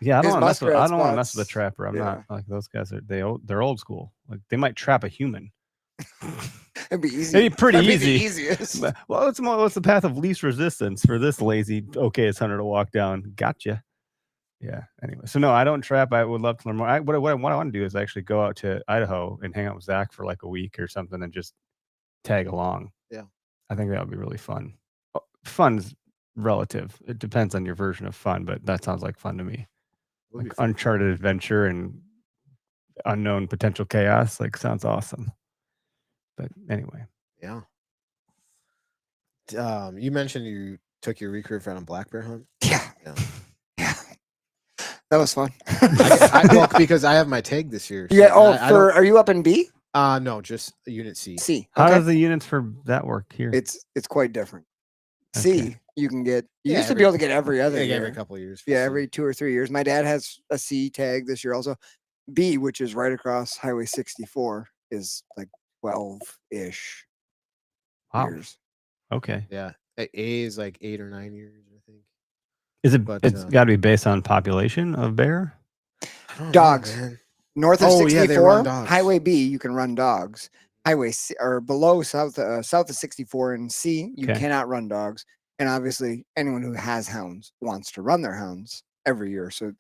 Yeah, I His don't want to muskrat mess with a spots. trapper. I'm Yeah. not like those guys. They're old school. Like they might trap a human. It'd be easy. It'd be pretty That'd be easy. the easiest. But, well, what's the path of least resistance for this lazy it's hunter to walk down? Gotcha. Yeah. Anyway, so no, I don't trap. I would love to learn more. What I want to do is actually go out to Idaho and hang out with Zach for like a week or something and just tag along. Yeah. I think that would be really fun. Fun's relative. It depends on your version of fun, but that sounds like fun to me. Like uncharted adventure and unknown potential chaos. Like sounds awesome. But anyway. Yeah. You mentioned you took your recruit on a black bear hunt. Yeah. That was fun. Well, because I have my tag this year. Yeah. Are you up in B? No, just Unit C. C. How does the units for that work here? It's quite different. Okay. C, you can get. You used to be able to get every other year. Every couple of years. Yeah, every 2 or 3 years. My dad has a C tag this year also. B, which is right across Highway 64, is like 12-ish years. Okay. Yeah. A is like 8 or 9 years, I think. Is it? It's got to be based on population of bear. Dogs. North of 64, they run dogs. Highway B, you can run dogs. Highway C, or below south of 64 and C, you cannot run dogs. And obviously, anyone who has hounds wants to run their hounds every year. So it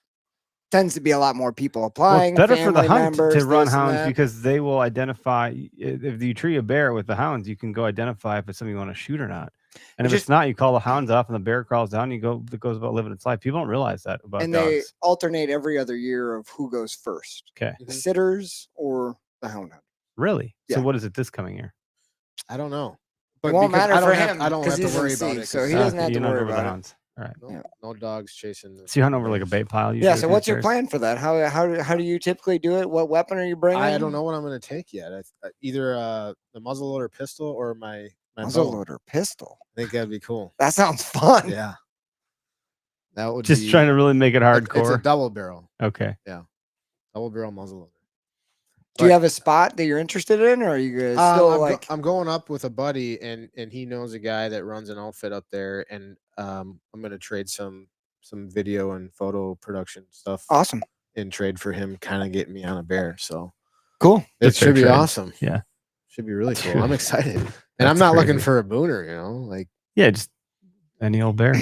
tends to be a lot more people applying. Well, it's better for the hunt members, to run hounds because they will identify. If you tree a bear with the hounds, you can go identify if it's something you want to shoot or not. And if it's not, you call the hounds off and the bear crawls down. It goes about living its life. People don't realize that about dogs. And they alternate every other year of who goes first. Okay. The sitters or the hound hunter. Really? Yeah. So what is it this coming year? I don't know. But it won't matter for him. I don't have to worry about it. So he doesn't have to worry about it. Hounds. All right. No dogs chasing. So you hunt over like a bait pile? Yeah. So what's your plan for that? How do you typically do it? What weapon are you bringing? I don't know what I'm going to take yet. Either the muzzleloader pistol or my muzzleloader pistol. I think that'd be cool. That sounds fun. Yeah. That would just trying to really make it hardcore. It's a double barrel. Okay. Yeah. Double barrel muzzleloader. Do you have a spot that you're interested in, or are you guys still I'm going up with a buddy, and he knows a guy that runs an outfit up there, and I'm going to trade some video and photo production stuff. Awesome. In trade for him, kind of getting me on a bear. So cool. It should be awesome. Yeah. Should be really cool. I'm excited, and I'm not looking for a booner. Like just any old bear.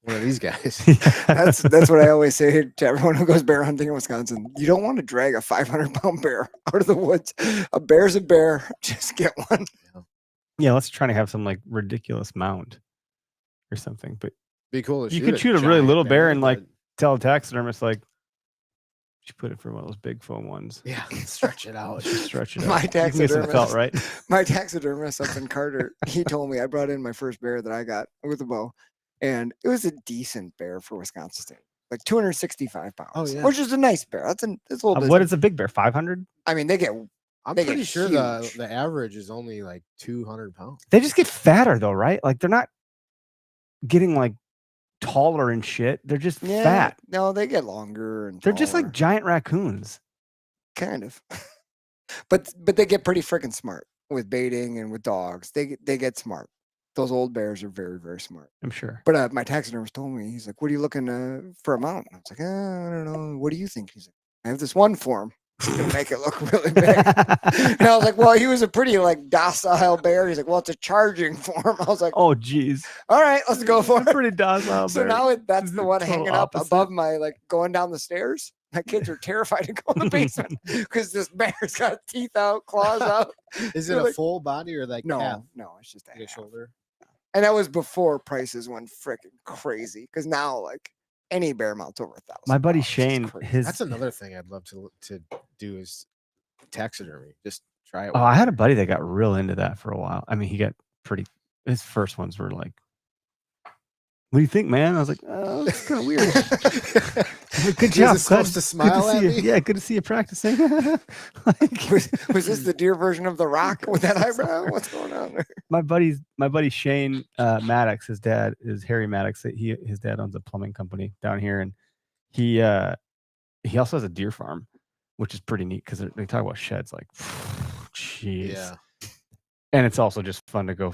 One of these guys. That's what I always say to everyone who goes bear hunting in Wisconsin. You don't want to drag a 500-pound bear out of the woods. A bear's a bear. Just get one. Yeah, let's try to have some like ridiculous mount or something. But be cool. You could shoot a really little bear and like tell a taxidermist like, you should put it for one of those big foam ones. Yeah, stretch it out. Stretch it out. My taxidermist felt right. My taxidermist up in Carter. He told me I brought in my first bear that I got with a bow. And it was a decent bear for Wisconsin State, like 265 pounds. Oh, yeah. Which is a nice bear. That's a little bit. What is a big bear? 500? I mean, I'm pretty sure the average is only like 200 pounds. They just get fatter though, right? Like they're not getting like taller and shit. They're just fat. No, they get longer and they're just like giant raccoons. Kind of. but they get pretty freaking smart with baiting and with dogs. They get smart. Those old bears are very, very smart. I'm sure. But my taxidermist told me, he's like, what are you looking for a mount? I was like, I don't know. What do you think? He's like, I have this one for him. He's going to make it look really big. And I was like, well, he was a pretty like docile bear. He's like, well, it's a charging form. I was like, oh, geez. All right, let's go for it. Pretty docile So bear. now that's the one hanging up above my, like going down the stairs. My kids are terrified to go in the basement because this bear's got teeth out, claws out. Is it a full body or like half? No, it's just a shoulder. And that was before prices went freaking crazy. Because now, like any bear mount's over $1,000. My buddy Shane, that's another thing I'd love to do is taxidermy. Just try it. Oh, I had a buddy that got real into that for a while. I mean, he got pretty. His first ones were like, "What do you think, man?" I was like, "Oh, it's kind of weird." Good job. Supposed to smile at me? Yeah, good to see you practicing. was this the deer version of The Rock with that eyebrow? What's going on there? My buddy Shane Maddox, his dad is Harry Maddox. His dad owns a plumbing company down here, and he also has a deer farm, which is pretty neat because they talk about sheds. Like, jeez. Yeah. And it's also just fun to go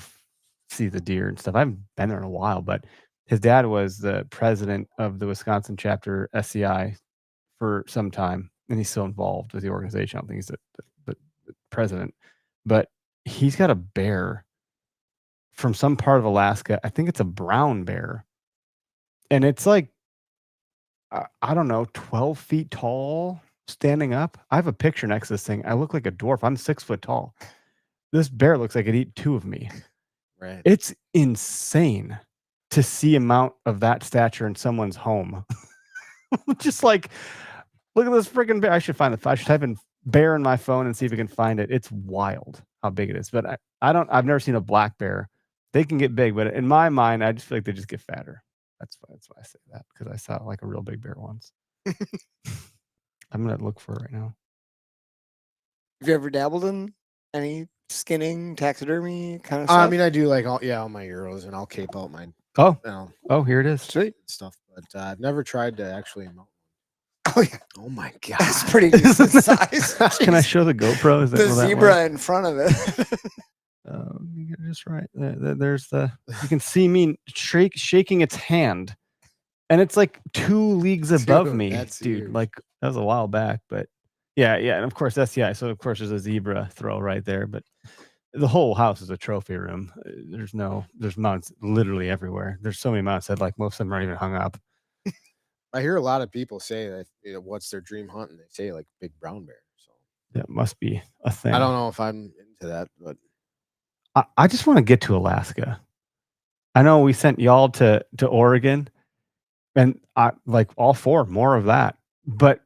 see the deer and stuff. I haven't been there in a while, but his dad was the president of the Wisconsin chapter SCI for some time, and he's still involved with the organization. I don't think he's the president, but he's got a bear from some part of Alaska. I think it's a brown bear, and it's like I don't know, 12 feet tall, standing up. I have a picture next to this thing. I look like a dwarf. I'm 6 foot tall. This bear looks like it'd eat 2 of me. Right. It's insane to see amount of that stature in someone's home. Just like, look at this freaking bear. I should type in bear in my phone and see if I can find it. It's wild how big it is. But I've never seen a black bear. They can get big, but in my mind, I just feel like they just get fatter. That's why I say that, because I saw like a real big bear once. I'm gonna look for it right now. Have you ever dabbled in any skinning, taxidermy kind of stuff? I mean, I do like all my euros, and I'll cape out my Here it is. Sweet stuff, but I've never tried to actually mount. Oh yeah. Oh my god, that's pretty good size. Can I show the GoPro? Is that the zebra in front of it? You get it just right. There's you can see me shaking its hand, and it's like 2 leagues above me, dude. Huge. Like that was a while back, but yeah, and of course SCI. So of course there's a zebra throw right there, but the whole house is a trophy room. There's mounts literally everywhere. There's so many mounts that like most of them aren't even hung up. I hear a lot of people say that what's their dream hunt, and they say like big brown bear. So that must be a thing. I don't know if I'm into that, but I just want to get to Alaska. I know we sent y'all to Oregon, and I like all 4 more of that. But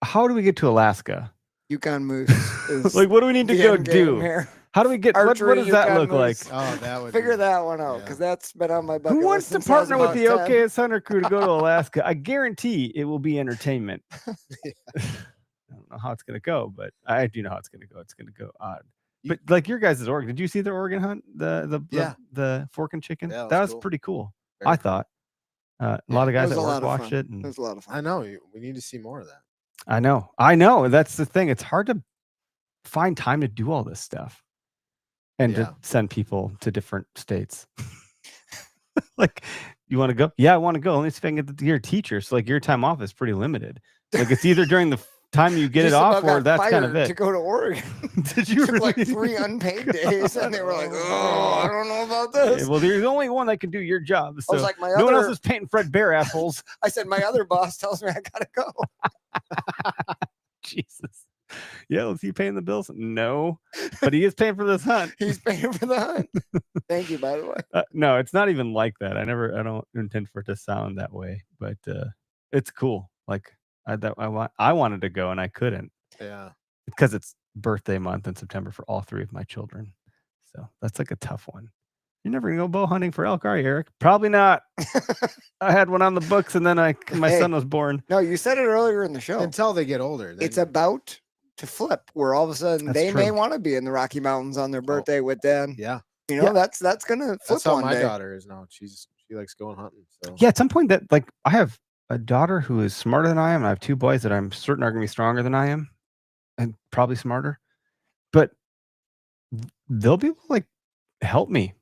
how do we get to Alaska? Yukon moose. Is like, what do we need to go do? Here. How do we get? What does that look moose. like? Oh, that would figure that one out, because that's been on my bucket Who wants list to partner with the 2010. OKS Hunter crew to go to Alaska? I guarantee it will be entertainment. I don't know how it's going to go, but I do know how it's going to go. It's going to go odd. But like your guys' Oregon, did you see the Oregon hunt? The fork and chicken? Yeah, that was cool. pretty cool. Very I thought. A lot of guys at work watched it. It was a lot of fun. I know. We need to see more of that. I know. That's the thing. It's hard to find time to do all this stuff and to send people to different states. Like, you want to go? Yeah, I want to go. Let me see if I can get your teacher. So like your time off is pretty limited. Like it's either during the time you get it off, or that's kind of it. To go to Oregon. Did you really? Like 3 unpaid days, and they were like, "Oh, I don't know about this." Yeah, well, there's only one that can do your job. So I was like, no one else is painting Fred Bear assholes. I said, my other boss tells me I gotta go. Jesus. Yeah, is he paying the bills? No, but he is paying for this hunt. He's paying for the hunt. Thank you, by the way. No, it's not even like that. I don't intend for it to sound that way, but it's cool. Like I wanted to go and I couldn't. Yeah, because it's birthday month in September for all 3 of my children. So that's like a tough one. You're never gonna go bow hunting for elk, are you, Eric? Probably not. I had one on the books, and then my son was born. No, you said it earlier in the show. Until they get older, It's about to flip, where all of a sudden they may want to be in the Rocky Mountains on their birthday with Dad. Yeah, that's gonna flip. That's how one my day. daughter is now. She likes going hunting. So yeah, at some point that like I have a daughter who is smarter than I am, and I have 2 boys that I'm certain are gonna be stronger than I am, and probably smarter. But they'll be able to like help me.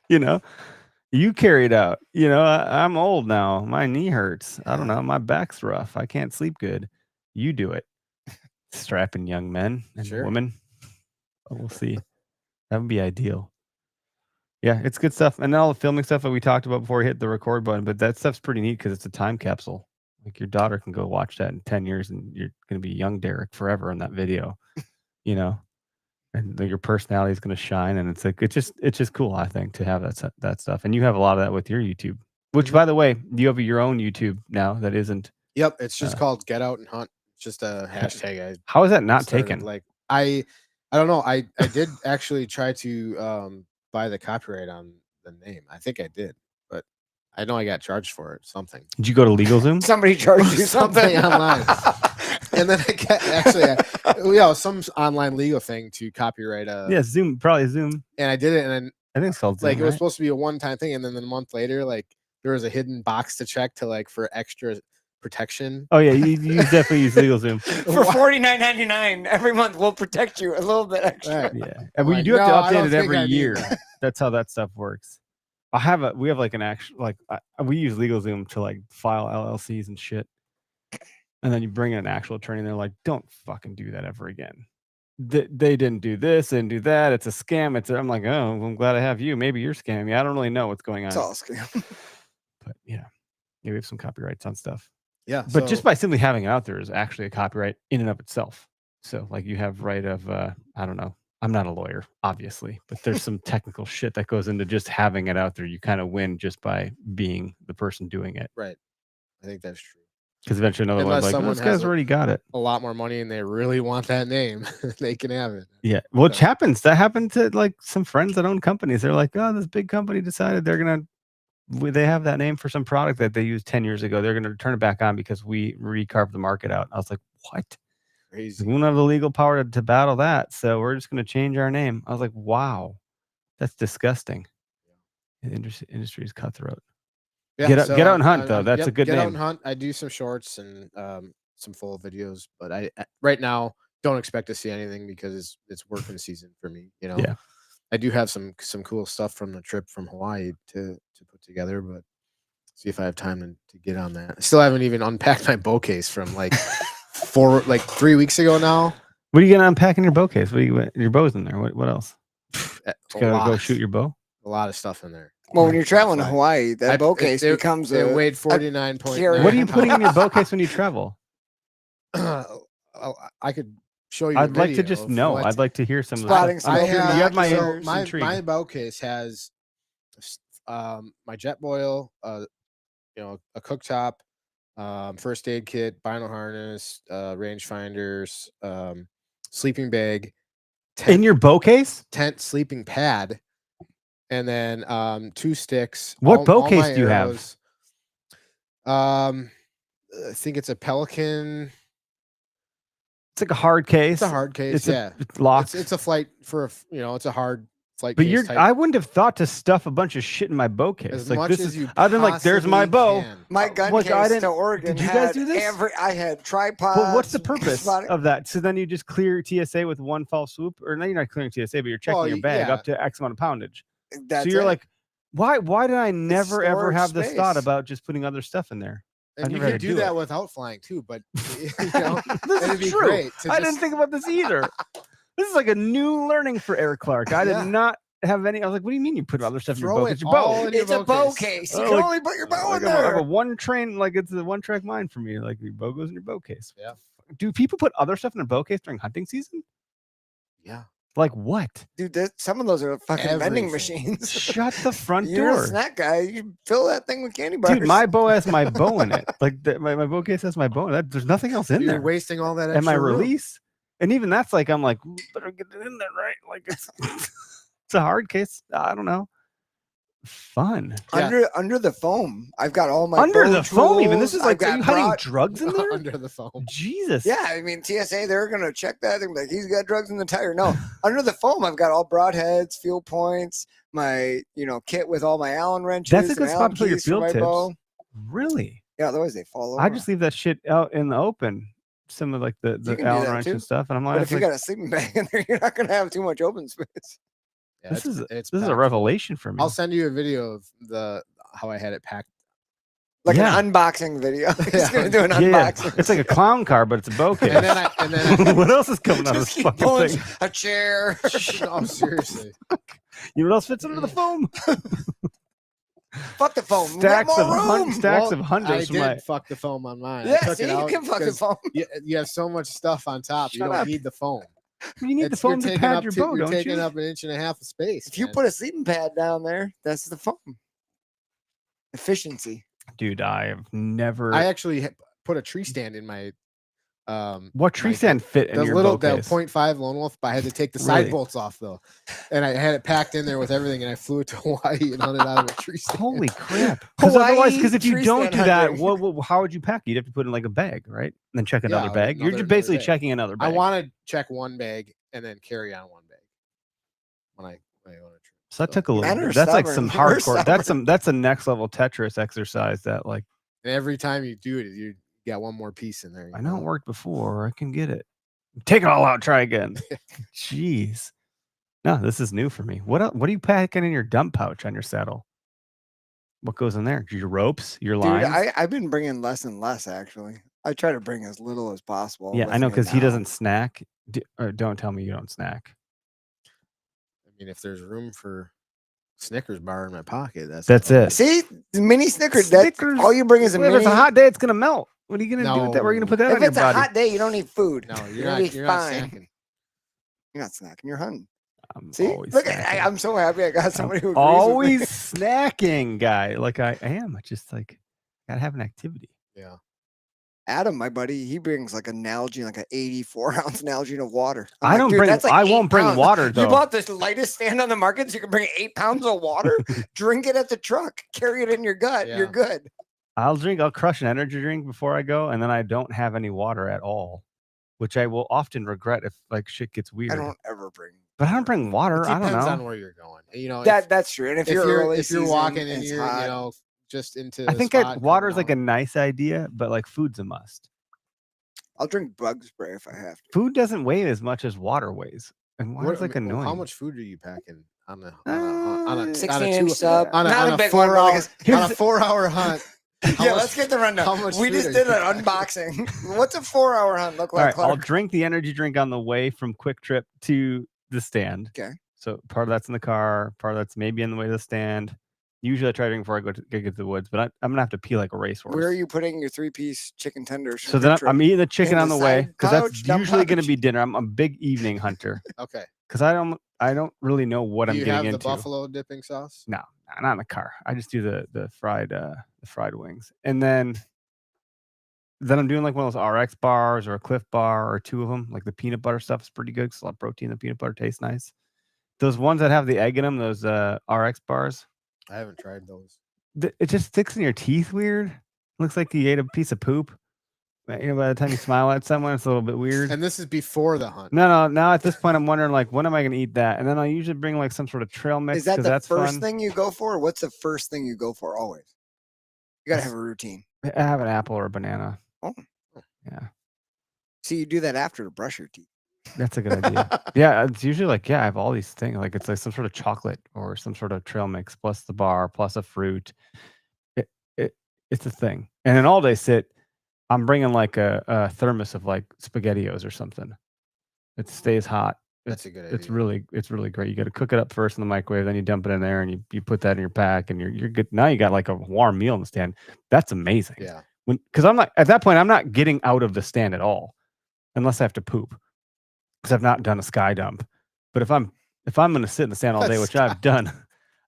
You carry it out. I'm old now. My knee hurts. I don't know. My back's rough. I can't sleep good. You do it. Strapping young men and women. Oh, we'll see. That would be ideal. Yeah, it's good stuff. And then all the filming stuff that we talked about before we hit the record button, but that stuff's pretty neat because it's a time capsule. Like your daughter can go watch that in 10 years and you're going to be young Derek forever in that video, and your personality is going to shine. And it's like, it's just cool, I think, to have that stuff. And you have a lot of that with your YouTube, which by the way, you have your own YouTube now that isn't. Yep. It's just called Get Out and Hunt. It's just a hashtag. How is that not taken? Like I don't know. I did actually try to buy the copyright on the name. I think I did, but I know I got charged for it. Something. Did you go to LegalZoom? Somebody charged you something online. And then I got some online legal thing to copyright. Zoom, probably Zoom. And I did it, and then I think it's called Zoom, like it was supposed to be a one-time thing, and then a month later, like there was a hidden box to check to like for extra protection. Oh yeah, you definitely use LegalZoom. For $49.99 every month, we'll protect you a little bit extra. Right. Yeah, I'm and we like, do have "No, to I don't update it think every I need year. that." That's how that stuff works. We have like an actual we use LegalZoom to like file LLCs and shit, and then you bring in an actual attorney, and they're like, "Don't fucking do that ever again. They didn't do this, they didn't do that. It's a scam." I'm like, "Oh, well, I'm glad I have you. Maybe you're scamming me. I don't really know what's going It's on." all scam. But yeah, we have some copyrights on stuff. Yeah. But just by simply having it out there is actually a copyright in and of itself. So like you have right of I don't know. I'm not a lawyer, obviously, but there's some technical shit that goes into just having it out there. You kind of win just by being the person doing it. right. I think that's true. Because eventually another one Unless like, someone this has guy's already got it. a lot more money and they really want that name, they can have it. Yeah. Which So- happens. That happened to like some friends that own companies. They're like, oh, this big company decided they have that name for some product that they used 10 years ago. They're going to turn it back on because we recarved the market out. I was like, what? Crazy. We don't have the legal power to battle that. So we're just going to change our name. I was like, wow, that's disgusting. The industry is cutthroat. Yeah, Get out and hunt, though. That's yep, a good get out name. and hunt. I do some shorts and some full videos, but I right now don't expect to see anything because it's working season for me. You know. Yeah. I do have some cool stuff from the trip from Hawaii to put together, but see if I have time to get on that. I still haven't even unpacked my bow case from like 3 weeks ago now. What are you going to unpack in your bow case? Your bow's in there. What else? A Gotta go lot. shoot your bow. A lot of stuff in there. Well, when you're traveling to Fine. Hawaii, that bow case becomes it a. weighed 49.9. What are you putting in your bow case when you travel? I could show you. I'd a like to video just of know. what- I'd like to hear some Spotting of the stuff. smoke. You have my so intrigue. my bow case has my jet boil, a cooktop, first aid kit, vinyl harness, range finders, sleeping bag, in your bow case? tent sleeping pad, and then 2 sticks. What bow all case my do you have? arrows. I think it's a Pelican. It's like a hard case. It's a hard case. It's locked. It's a flight for it's a hard flight. But case type. I wouldn't have thought to stuff a bunch of shit in my bow case. As like much this as is. you I've been like, there's my possibly bow. can. My gun Which I case didn't- to Oregon. did you guys had do this? I had tripods. But what's the purpose spotting- of that? So then you just clear TSA with one fall swoop, or no, you're not clearing TSA, but you're checking Well, your bag yeah. up to X amount of poundage. That's so you're it. like, why did I never ever storage have this thought space. about just putting other stuff in there? And I've you never had could to do do that it. without flying too, but This it'd is be true. great. I didn't think about this either. This is like a new learning for Eric Clark. I did Yeah. not have any. I was like, what do you mean you put other stuff in your Throw bow? it It's your bow. all in your It's a bow bow case. case. You Oh, can like- only put your bow Like in I have there. a one train, like it's a one track mind for me. Like your bow goes in your bow case. Yeah. Do people put other stuff in their bow case during hunting season? Yeah. Like what? Dude, some of those are fucking vending Everything. machines. Shut the front You're a door. snack guy. You fill that thing with candy bars. Dude, my bow has my bow in it. Like my bow case has my bow in it. There's nothing else in You're there. wasting all that extra And my room. release. And even that's like, I'm like, better get it in there, right? Like it's it's a hard case. I don't know. Fun. Yeah. under the foam. I've got all my Under bow the phone, even this tools. is like, I've are you got hiding broad- drugs in there? Under the foam. Jesus. Yeah, I mean TSA, they're gonna check that. They're gonna be like, he's got drugs in the tire. No, under the foam, I've got all broadheads, fuel points, my kit with all my Allen wrenches. That's a good and spot Allen to put your keys for field my tips. bow. Really? Yeah, otherwise they fall over. I just leave that shit out in the open. Some of like the can do Allen that wrench too. and stuff. And I'm But like, if you got a sleeping bag in there, you're not gonna have too much open space. Yeah, this is it's a packed. revelation for me. I'll send you a video of how I had it packed. Like Yeah. an unboxing video. He's Yeah. gonna do an Yeah, unboxing. it's like a clown car, but it's a bow case. And then What else is coming out of Just this keep fucking pulling thing? a chair. oh, seriously. You know what else fits under the foam? Fuck the foam. We got Stacks more of room. stacks Well, of I hundreds. did fuck the foam on mine. I Yeah, took see, it you out can fuck the 'cause foam. You have so much stuff on top. You Shut don't up. need the foam. You need the You're foam to taking pad up your two- bow, You're don't taking you? up 1.5 inches of space. If you man. put a sleeping pad down there, that's the foam. Efficiency. Dude, I have never. I actually put a tree stand in my what tree my- stand fit in the your little bow the case? 0.5 lone wolf, but I had to take the side Really? bolts off though, and I had it packed in there with everything, and I flew it to Hawaii and hunted out of a tree stand. Holy crap! Because otherwise, Hawaii because if you tree don't stand do that, hunting. how would you pack? You'd have to put it in like a bag, right? And then check another Yeah, bag. You're another just basically bag. checking another I bag. want to check one bag and then carry on one bag when I go on a trip. So that took a little. Men are bit. That's like some stubborn. We're hardcore. That's a next level Tetris exercise. That like And every time you do it, you're You got one more piece in there. I know it worked before. I can get it. Take it all out. Try again. Jeez. No, this is new for me. What are you packing in your dump pouch on your saddle? What goes in there? Your ropes, your lines? Dude, I've been bringing less and less, actually. I try to bring as little as possible. Yeah, I know, lifting it because he down. doesn't snack. Don't tell me you don't snack. I mean, if there's room for Snickers bar in my pocket, that's it. See, the mini Snickers. That's all you bring is a If mini. it's a hot day, it's gonna melt. What are you gonna do with that? We're gonna put that If on your it's a body. hot day, you don't need food. No, you're not fine. snacking. You're not snacking. You're hunting. I'm See, always look, snacking. I'm so happy I got somebody who agrees always with snacking guy. Like I am. I just like gotta have an activity. Yeah. Adam, my buddy, he brings like an Nalgene, like an 84-ounce Nalgene of water. I don't bring. That's like I 8 won't bring pounds. water though. You bought this lightest stand on the market, so you can bring 8 pounds of water. Drink it at the truck. Carry it in your gut. Yeah. You're good. I'll crush an energy drink before I go, and then I don't have any water at all, which I will often regret if like shit gets weird. I don't ever bring. But I don't bring water. It I don't depends know. on where you're going. You know, That's true. And if you're early if you're season, walking and it's you're hot. just into I think water is like a nice idea, but like food's a must. I'll drink bug spray if I have to. Food doesn't weigh as much as water weighs, and water's like annoying. How much food are you packing on a 16-inch sub? On Not a a big 4 one. hour Like on a 4-hour hunt? Yeah, let's get the rundown. We just did an unboxing. What's a 4-hour hunt look like? All right, I'll drink the energy drink on the way from Quick Trip to the stand. Okay. So part of that's in the car, part of that's maybe on the way to the stand. Usually I try to drink before I go to get to the woods, but I'm gonna have to pee like a racehorse. Where are you putting your 3-piece chicken tenders? So then I'm eating the chicken In on the the way side because that's pouch, usually dump going to pouch? be dinner. I'm a big evening hunter Okay. because I don't really know what Do I'm you getting have into. the buffalo dipping sauce? No, not in the car. I just do the fried wings, and then I'm doing like one of those RX bars or a Cliff bar or 2 of them. Like the peanut butter stuff is pretty good because a lot of protein. The peanut butter tastes nice. Those ones that have the egg in them, those RX bars, I haven't tried those. it just sticks in your teeth weird. Looks like you ate a piece of poop. You know, by the time you smile at someone, it's a little bit weird. And this is before the hunt. No. Now at this point, I'm wondering like, when am I going to eat that? And then I usually bring like some sort of trail mix. Is that 'cause the that's first fun. thing you go for? What's the first thing you go for always? You gotta have a routine. I have an apple or a banana. Oh. Yeah, See, you do that after to brush your teeth. that's a good idea. Yeah, it's usually like, I have all these things. Like it's like some sort of chocolate or some sort of trail mix plus the bar plus a fruit. It's a thing. And an all day sit, I'm bringing like a thermos of like SpaghettiOs or something. It stays hot. That's a good idea. It's really great. You got to cook it up first in the microwave, then you dump it in there, and you put that in your pack, and you're good. Now you got like a warm meal in the stand. That's amazing. Yeah. Because I'm not at that point, I'm not getting out of the stand at all, unless I have to poop, because I've not done a sky dump. But if I'm going to sit in the stand all day, which I've done,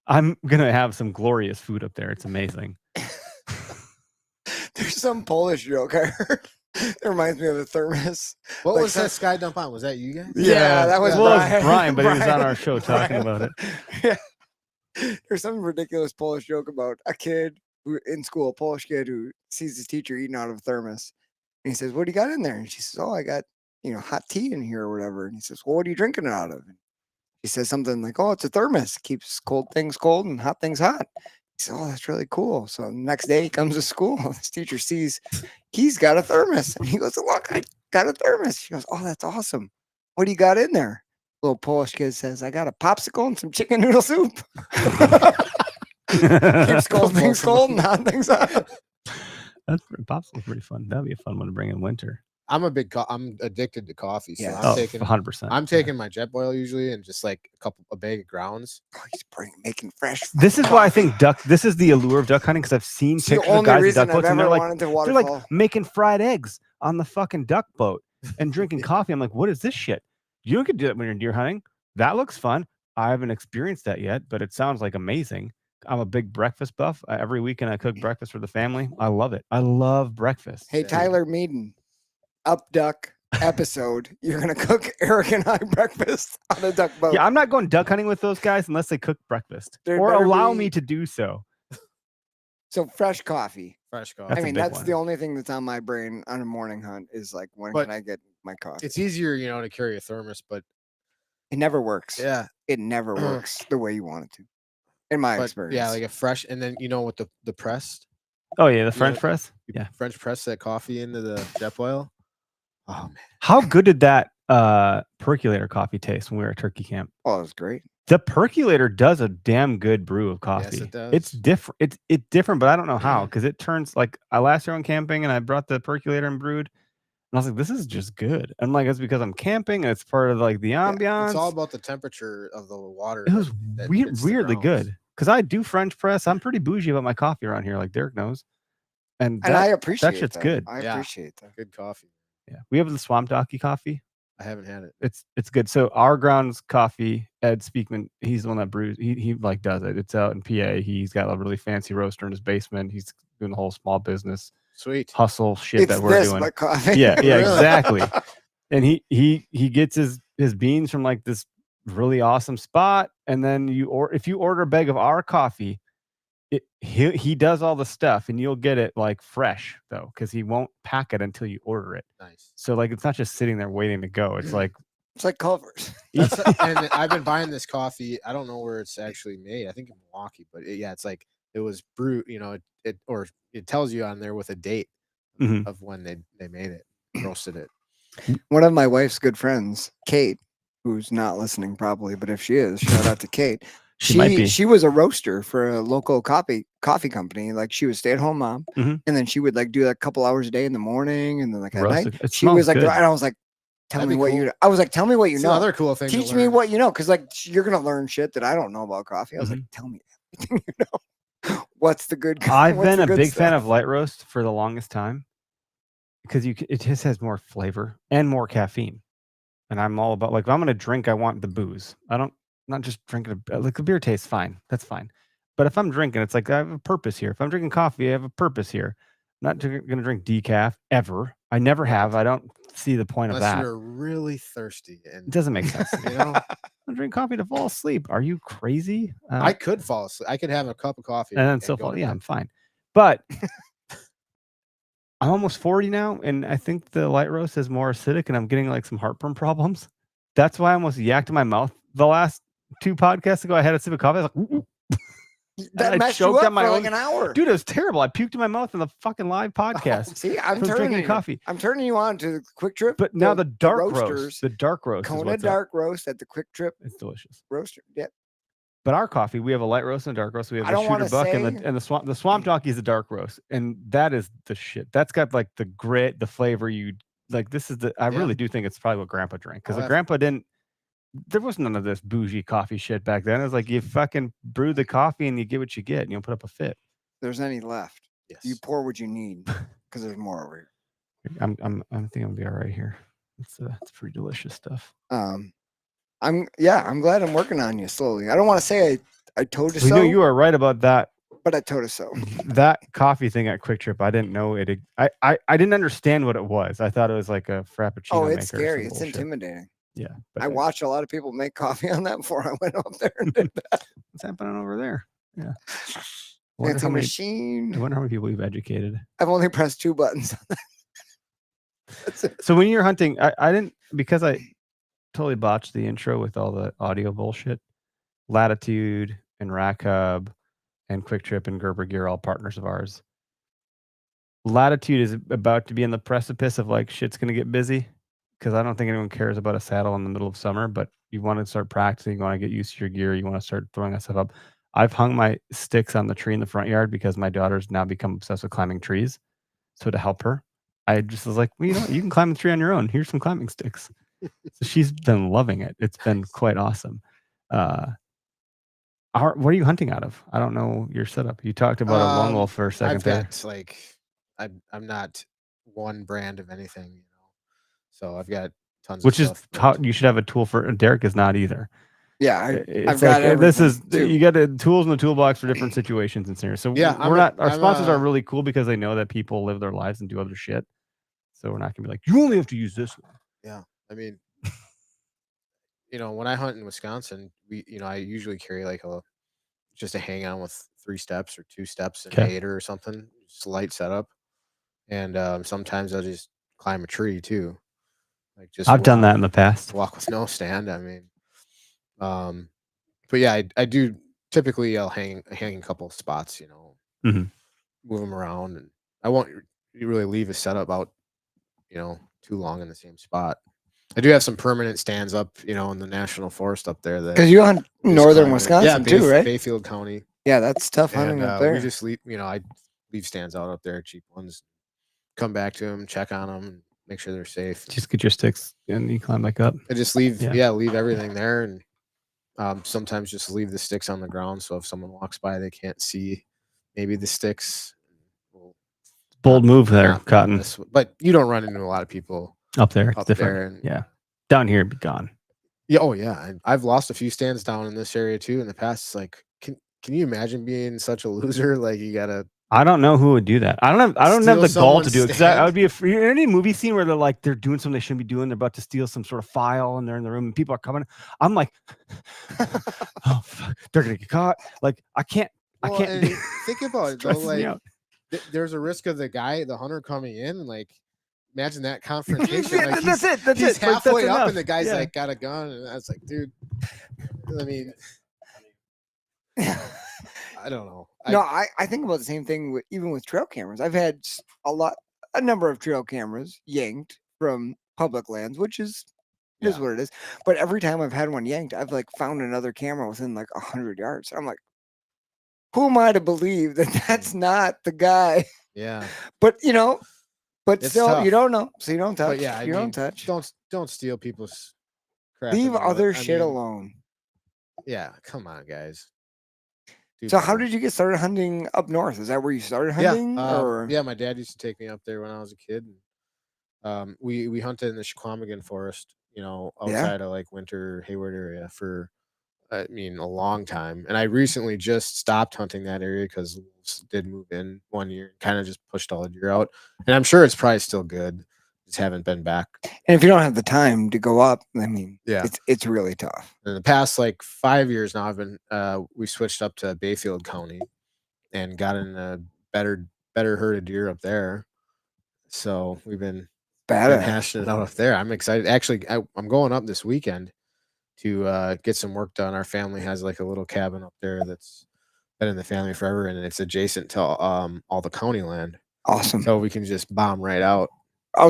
I'm gonna have some glorious food up there. It's amazing. There's some Polish joke I heard. It reminds me of a thermos. What Like was some- that sky dump on? Was that you guys? Yeah, that was Well, it Brian. was Brian, but he was on Brian- our show talking about it. Yeah. There's some ridiculous Polish joke about a kid who in school, a Polish kid who sees his teacher eating out of a thermos. And he says, "What do you got in there?" And she says, "Oh, I got, hot tea in here or whatever." And he says, "Well, what are you drinking it out of?" And he says something like, "Oh, it's a thermos. Keeps cold things cold and hot things hot." He said, "Oh, that's really cool." So the next day he comes to school. His teacher sees he's got a thermos. And he goes, "Look, I got a thermos." She goes, "Oh, that's awesome. What do you got in there?" Little Polish kid says, "I got a popsicle and some chicken noodle soup." Keeps cold things cold and hot things hot. Popsicle's pretty fun. That'd be a fun one to bring in winter. I'm addicted to coffee. So Yeah. I'm taking 100%. I'm taking my jet boil usually and just like a bag of grounds. Oh, he's making fresh. This is why I think this is the allure of duck hunting, because I've seen It's the pictures of only guys in reason duck I've boats and ever they're like, wanted to waterfall. making fried eggs on the fucking duck boat and drinking coffee. I'm like, what is this shit? You could do that when you're deer hunting. That looks fun. I haven't experienced that yet, but it sounds like amazing. I'm a big breakfast buff. Every weekend I cook breakfast for the family. I love it. I love breakfast. Hey, Tyler Meaden, Up Duck episode. You're gonna cook Eric and I breakfast on a duck boat. Yeah, I'm not going duck hunting with those guys unless they cook breakfast There or better allow be- me to do so. So fresh coffee. Fresh coffee. That's I a mean, big that's one. the only thing that's on my brain on a morning hunt is like, when But can I get my coffee? It's easier, to carry a thermos, but It never works. yeah. It never works the way you want it to, in my But experience. yeah, like a fresh, and then with the pressed, Oh yeah, the French press. You Yeah. French press that coffee into the jet boil. Oh man, How good did that percolator coffee taste when we were at turkey camp? Oh, it was great. The percolator does a damn good brew of coffee. Yes, it does. It's different. It's different, but I don't know how, because it turns like I last year went camping and I brought the percolator and brewed, and I was like, this is just good. I'm like, it's because I'm camping and it's part of like the ambiance. It's all about the temperature of the water. It was that hits the weirdly grounds. good, because I do French press. I'm pretty bougie about my coffee around here, like Derek knows, and I appreciate that shit's that. good. I appreciate that. Good coffee. Yeah, we have the Swamp Donkey coffee. I haven't had it. It's good. So our grounds coffee, Ed Speakman, he's the one that brews. He like does it. It's out in PA. He's got a really fancy roaster in his basement. He's doing the whole small business Sweet hustle shit It's that we're this, doing. but coffee. Yeah, Really? exactly. And he gets his beans from like this really awesome spot, and then if you order a bag of our coffee, he does all the stuff, and you'll get it like fresh though, because he won't pack it until you order it. Nice. So like it's not just sitting there waiting to go. It's like It's like Culver's. And I've been buying this coffee. I don't know where it's actually made. I think in Milwaukee, but it's like it was brewed. It tells you on there with a date Mhm. of when they made it, roasted it. One of my wife's good friends, Kate, who's not listening probably, but if she is, shout out to Kate. She might be. She was a roaster for a local coffee company. Like she was a stay-at-home mom, Mhm. and then she would like do that a couple hours a day in the morning, and then like at Roast night. it. It She was smells like, good. and I was like, tell That'd me be what cool. you. I was like, tell me what you It's know. another cool thing. Teach to me learn. what you know, because like you're gonna learn shit that I don't know about coffee. I was like, tell me everything you know. What's the good? I've what's been the a good big fan stuff? of light roast for the longest time, because it just has more flavor and more caffeine. And I'm all about, like, if I'm gonna drink, I want the booze. Not just drinking like the beer tastes fine. That's fine. But if I'm drinking, it's like I have a purpose here. If I'm drinking coffee, I have a purpose here. I'm not gonna drink decaf ever. I never have. I don't see the point Unless of that. you're really thirsty, and It doesn't make sense to me. you know, I drink coffee to fall asleep. Are you crazy? I could fall asleep. I could have a cup of coffee and then still go fall. to Yeah, bed. I'm fine. But I'm almost 40 now, and I think the light roast is more acidic, and I'm getting like some heartburn problems. That's why I almost yacked in my mouth the last 2 podcasts ago. I had a sip of coffee. I was like, "Ooh." That I messed you choked up on my for like own- an hour. dude, it was terrible. I puked in my mouth in the fucking live podcast. See, I'm from turning drinking you. coffee. I'm turning you on to the Quick Trip. But now the dark roasters, roast, the dark roast, is Kona what's up. dark roast at the Quick Trip It's delicious. roaster. Yeah, But our coffee, we have a light roast and a dark roast. We have I the don't wanna shooter buck say- and the swamp donkey is the dark roast, and that is the shit. That's got like the grit, the flavor. You like this is the. I Yeah. really do think it's probably what Grandpa drank, because I'll have- Grandpa didn't. There was none of this bougie coffee shit back then. It was like you fucking brew the coffee and you get what you get, and you don't put up a fit. if there's any left. Yes. You pour what you need because there's more over here. I'm thinking I'll be all right here. It's pretty delicious stuff. I'm glad I'm working on you slowly. I don't want to say I told you We so, know you are right about that. but I told you so. That coffee thing at Quick Trip, I didn't know it. I didn't understand what it was. I thought it was like a frappuccino. Oh, maker it's or scary. some It's bullshit. intimidating. Yeah, but I watched a lot of people make coffee on that before I went up there and did that. what's happening over there? Yeah. I wonder Fancy how many- I machine. wonder how many people you've educated. I've only pressed 2 buttons. That's it. So when you're hunting, I didn't, because I totally botched the intro with all the audio bullshit. Latitude and Rack Hub and Quick Trip and Gerber Gear, all partners of ours. Latitude is about to be in the precipice of like shit's gonna get busy, because I don't think anyone cares about a saddle in the middle of summer, but you want to start practicing, you want to get used to your gear, you want to start throwing that stuff up. I've hung my sticks on the tree in the front yard because my daughter's now become obsessed with climbing trees. So to help her, I just was like, well, you know, you can climb the tree on your own. Here's some climbing sticks. So she's been loving it. It's been quite awesome. What are you hunting out of? I don't know your setup. You talked about a lone wolf for a second I've there. got like I'm not one brand of anything, you know. So I've got tons Which of is stuff. how you should have a tool for. Derek is not either. Yeah, It's I've got like, this is everything, too. you got the tools in the toolbox for different situations and scenarios. So Yeah, we're not. Our I'm sponsors are a- really cool because they know that people live their lives and do other shit. So we're not gonna be like, you only have to use this one. I mean, you know, when I hunt in Wisconsin, I usually carry like just a hang on with 3 steps or 2 steps and Okay. a hater or something, just light setup. And sometimes I'll just climb a tree too. Like just I've done walk- that in the past. Walk with no stand. I mean, but yeah, I do typically I'll hang a couple spots, you know. Mhm. move them around, and I won't really leave a setup out, too long in the same spot. I do have some permanent stands up, in the national forest up there. Because you hunt northern Wisconsin too, right? Bayfield County. Yeah, that's tough hunting And up there. we just leave, I leave stands out up there, cheap ones. Come back to them, check on them, and make sure they're safe. Just get your sticks and you climb back up. I just leave, leave everything there, and sometimes just leave the sticks on the ground. So if someone walks by, they can't see maybe the sticks. Bold move there, Cotton. But you don't run into a lot of people up there. It's up different. there, yeah, down here, be gone. Yeah. Oh yeah. And I've lost a few stands down in this area too in the past. It's like, can you imagine being such a loser? Like you gotta. I don't know who would do that. I don't have the gall to do it because I would be in any movie scene where they're doing something they shouldn't be doing. They're about to steal some sort of file and they're in the room and people are coming. I'm like, oh, fuck, they're gonna get caught. Like I can't. Think about it though. Like there's a risk of the hunter coming in and like. Imagine that confrontation. Like that's it. He's halfway up, enough. and the guy's like got a gun, and I was like, dude. I mean, I don't know. I think about the same thing even with trail cameras. I've had a number of trail cameras yanked from public lands, which is what it is. But every time I've had one yanked, I've like found another camera within like 100 yards. I'm like, who am I to believe that that's not the guy? Yeah. But But it's still, tough. you don't know, so you don't touch. But yeah, don't touch. Don't steal people's crap. Leave other shit alone. Yeah, come on, guys. So how did you get started hunting up north? Is that where you started hunting? Yeah, my dad used to take me up there when I was a kid. We hunted in the Chequamegon forest, outside of like Winter Hayward area for a long time. And I recently just stopped hunting that area because did move in one year and kind of just pushed all the deer out. And I'm sure it's probably still good. Just haven't been back. And if you don't have the time to go up, yeah, it's really tough. In the past like 5 years now, I've been we switched up to Bayfield County and got in a better herd of deer up there. So we've been hashing it out up there. I'm excited. Actually, I'm going up this weekend to get some work done. Our family has like a little cabin up there that's been in the family forever, and it's adjacent to all the county land. Awesome. So we can just bomb right out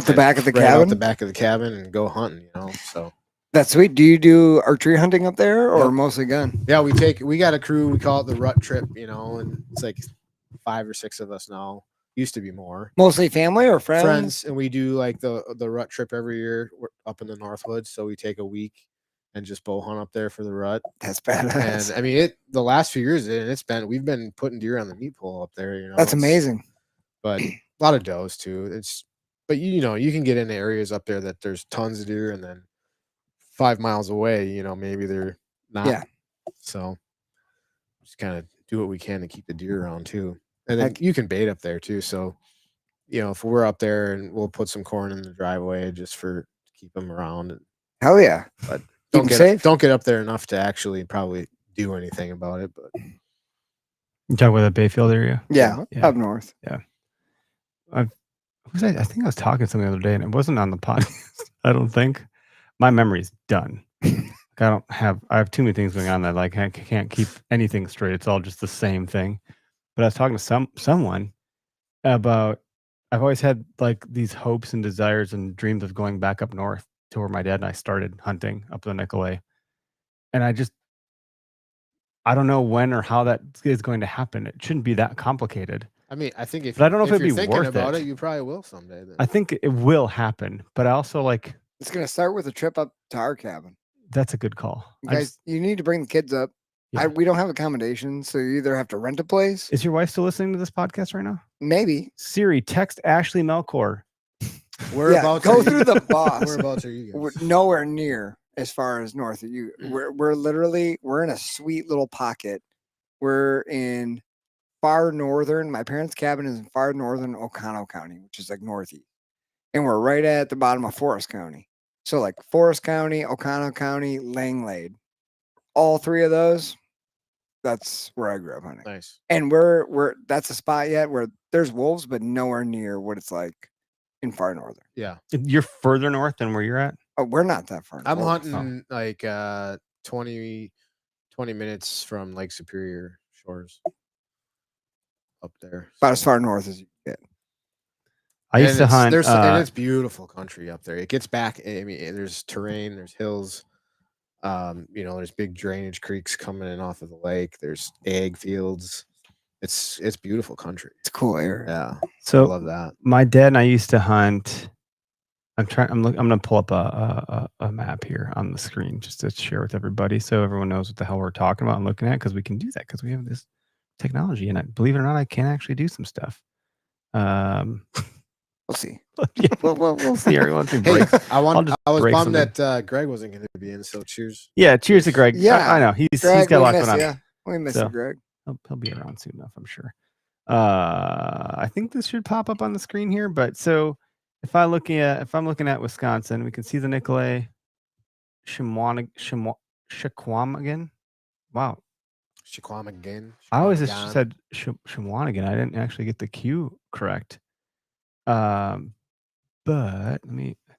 the back of the cabin, out the back of the cabin, and go hunting. So that's sweet. Do you do archery hunting up there, or mostly gun? Yeah, we got a crew. We call it the Rut Trip. And it's like 5 or 6 of us now. Used to be more. Mostly family or friends? Friends, and we do like the Rut Trip every year. We're up in the Northwoods, so we take a week and just bow hunt up there for the rut. That's badass. And the last few years, we've been putting deer on the meat pole up there. That's amazing. But a lot of does too. But you can get into areas up there that there's tons of deer, and then 5 miles away, maybe they're not. Yeah. So just kind of do what we can to keep the deer around too. And then you can bait up there too. So, if we're up there, and we'll put some corn in the driveway just to keep them around. Hell yeah. But don't get up there enough to actually probably do anything about it. But you talk about that Bayfield area? Yeah, up north. Yeah. I think I was talking to something the other day, and it wasn't on the podcast. I don't think. My memory's done. I have too many things going on that I can't keep anything straight. It's all just the same thing. But I was talking to someone about, I've always had like these hopes and desires and dreams of going back up north to where my dad and I started hunting up the Nicolay. And I don't know when or how that is going to happen. It shouldn't be that complicated. I think but I don't know if it'd be thinking worth about it. You probably will someday. Then. I think it will happen, but I also it's going to start with a trip up to our cabin. That's a good call. You guys, you need to bring the kids up. Yeah. We don't have accommodations, so you either have to rent a place. Is your wife still listening to this podcast right now? Maybe. Siri, text Ashley Melkor. Whereabouts go through the boss. Whereabouts are you guys? We're nowhere near as far as north of you. We're in a sweet little pocket. We're in far northern. My parents' cabin is in far northern Oconto County, which is like northeast. And we're right at the bottom of Forest County. So like Forest County, Oconto County, Langlade. All 3 of those. That's where I grew up hunting. Nice. And that's a spot yet where there's wolves, but nowhere near what it's like in far northern. Yeah. You're further north than where you're at? Oh, we're not that far. I'm hunting like 20 minutes from Lake Superior shores. up there. About as far north as you get. I used to hunt. And it's beautiful country up there. It gets back. I mean, there's terrain, there's hills. There's big drainage creeks coming in off of the lake. There's egg fields. It's beautiful country. It's a cool area. Yeah. So I love that. My dad and I used to hunt. I'm gonna pull up a map here on the screen just to share with everybody, so everyone knows what the hell we're talking about and looking at, because we can do that because we have this technology, and believe it or not, I can actually do some stuff. We'll see. Yeah, we'll see. Everyone Hey, breaks. I was break bummed something. that Greg wasn't going to be in. So cheers. Yeah, cheers to Greg. Yeah, I know he's Greg, got a we lot miss going on. ya. We miss So- you, Greg. He'll be around soon enough, I'm sure. I think this should pop up on the screen here. But so if I'm looking at Wisconsin, we can see the Nicolay, Chequamegon. Wow, Chequamegon. I always just said Chequamegon. I didn't actually get the Q correct. But I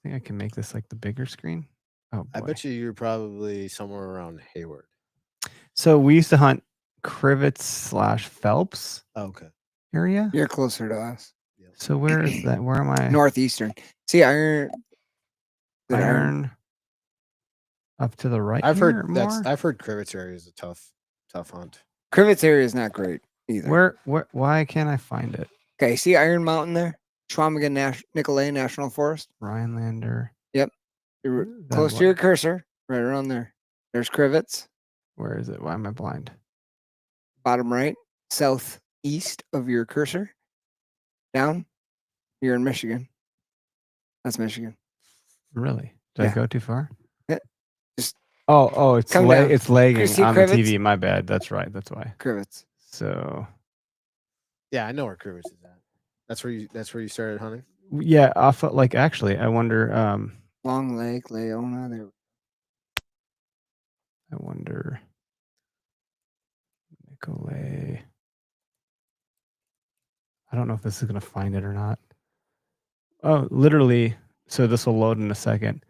think I can make this like the bigger screen. Oh boy. I bet you're probably somewhere around Hayward. So we used to hunt Crivets / Phelps Oh, okay. area. You're closer to us. So where is that? Where am I? Northeastern. See, Iron. Iron up to the right. I've here heard more? I've heard Crivets area is a tough hunt. Crivets area is not great either. Where? Why can't I find it? Okay, see Iron Mountain there? Schwamigan Nicolay National Forest. Rhinelander. You're That close one. to your cursor, right around there. There's Crivets, Where is it? Why am I blind? bottom right, southeast of your cursor. Down, you're in Michigan. That's Michigan. Really? Did I Yeah. go too far? Yeah. Just it's come down. it's lagging see on Crivets? the TV. My bad. That's right. That's why. Crivets. So Yeah, I know where Crivets is at. That's where you started hunting. yeah, off of, like actually, I wonder. Long Lake, Leona. There. I wonder. Nicolay. I don't know if this is gonna find it or not. Oh, literally. So this will load in a second.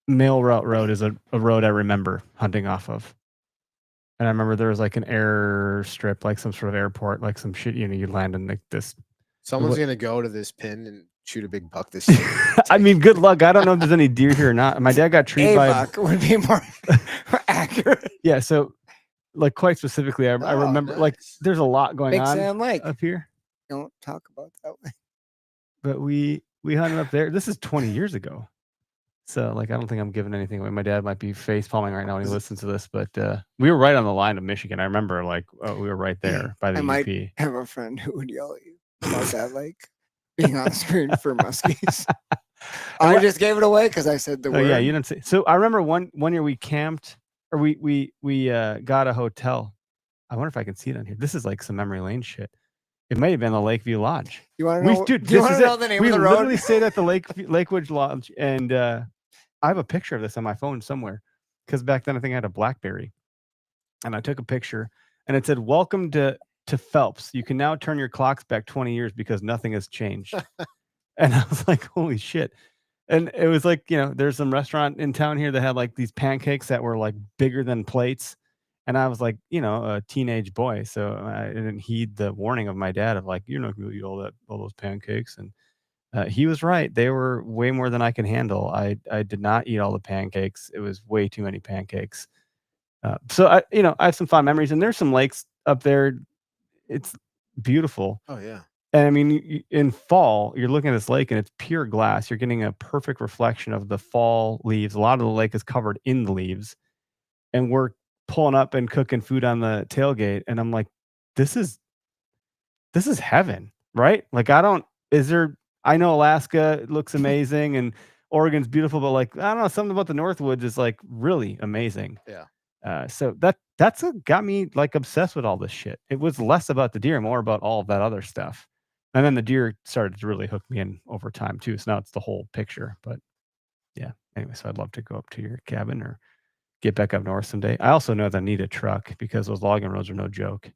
Mail Route Road is a road I remember hunting off of. And I remember there was like an airstrip, like some sort of airport, like some shit, you'd land in like this. Someone's What- gonna go to this pin and shoot a big buck this year. I mean, good luck. I don't know if there's any deer here or not. My dad got treed A by. buck would be more accurate. Yeah, so like quite specifically, I Oh, remember like nice. there's a lot going Big on Sam Lake. up here, Don't talk about that way. but we hunted up there. This is 20 years ago. So like I don't think I'm giving anything away. My dad might be face palming right now when he listens to this, but we were right on the line of Michigan. I remember like we were right there by the I might UP. have a friend who would yell at you about that lake being on screen for muskies. I just gave it away because I said the Oh word. yeah, you didn't say. So I remember one year we camped, or we got a hotel. I wonder if I can see it on here. This is like some memory lane shit. It may have been the Lakeview Lodge. You want to know? Dude, do you this want is to know it. the name We of the literally road? stayed at the Lakewood Lodge, and I have a picture of this on my phone somewhere because back then I think I had a BlackBerry, and I took a picture, and it said, "Welcome to Phelps. You can now turn your clocks back 20 years because nothing has changed." And I was like, "Holy shit!" And it was like, there's some restaurant in town here that had like these pancakes that were like bigger than plates. And I was like, a teenage boy. So I didn't heed the warning of my dad of like, you're not going to eat all those pancakes. And he was right. They were way more than I can handle. I did not eat all the pancakes. It was way too many pancakes. So I have some fond memories, and there's some lakes up there. It's beautiful. Oh yeah. And I mean, in fall, you're looking at this lake and it's pure glass. You're getting a perfect reflection of the fall leaves. A lot of the lake is covered in the leaves. And we're pulling up and cooking food on the tailgate. And I'm like, this is heaven, right? Like, I know Alaska looks amazing and Oregon's beautiful, but like, I don't know, something about the Northwoods is like really amazing. Yeah. So that's what got me like obsessed with all this shit. It was less about the deer, more about all of that other stuff. And then the deer started to really hook me in over time too. So now it's the whole picture. But yeah, anyway, so I'd love to go up to your cabin or get back up north someday. I also know that I need a truck because those logging roads are no joke.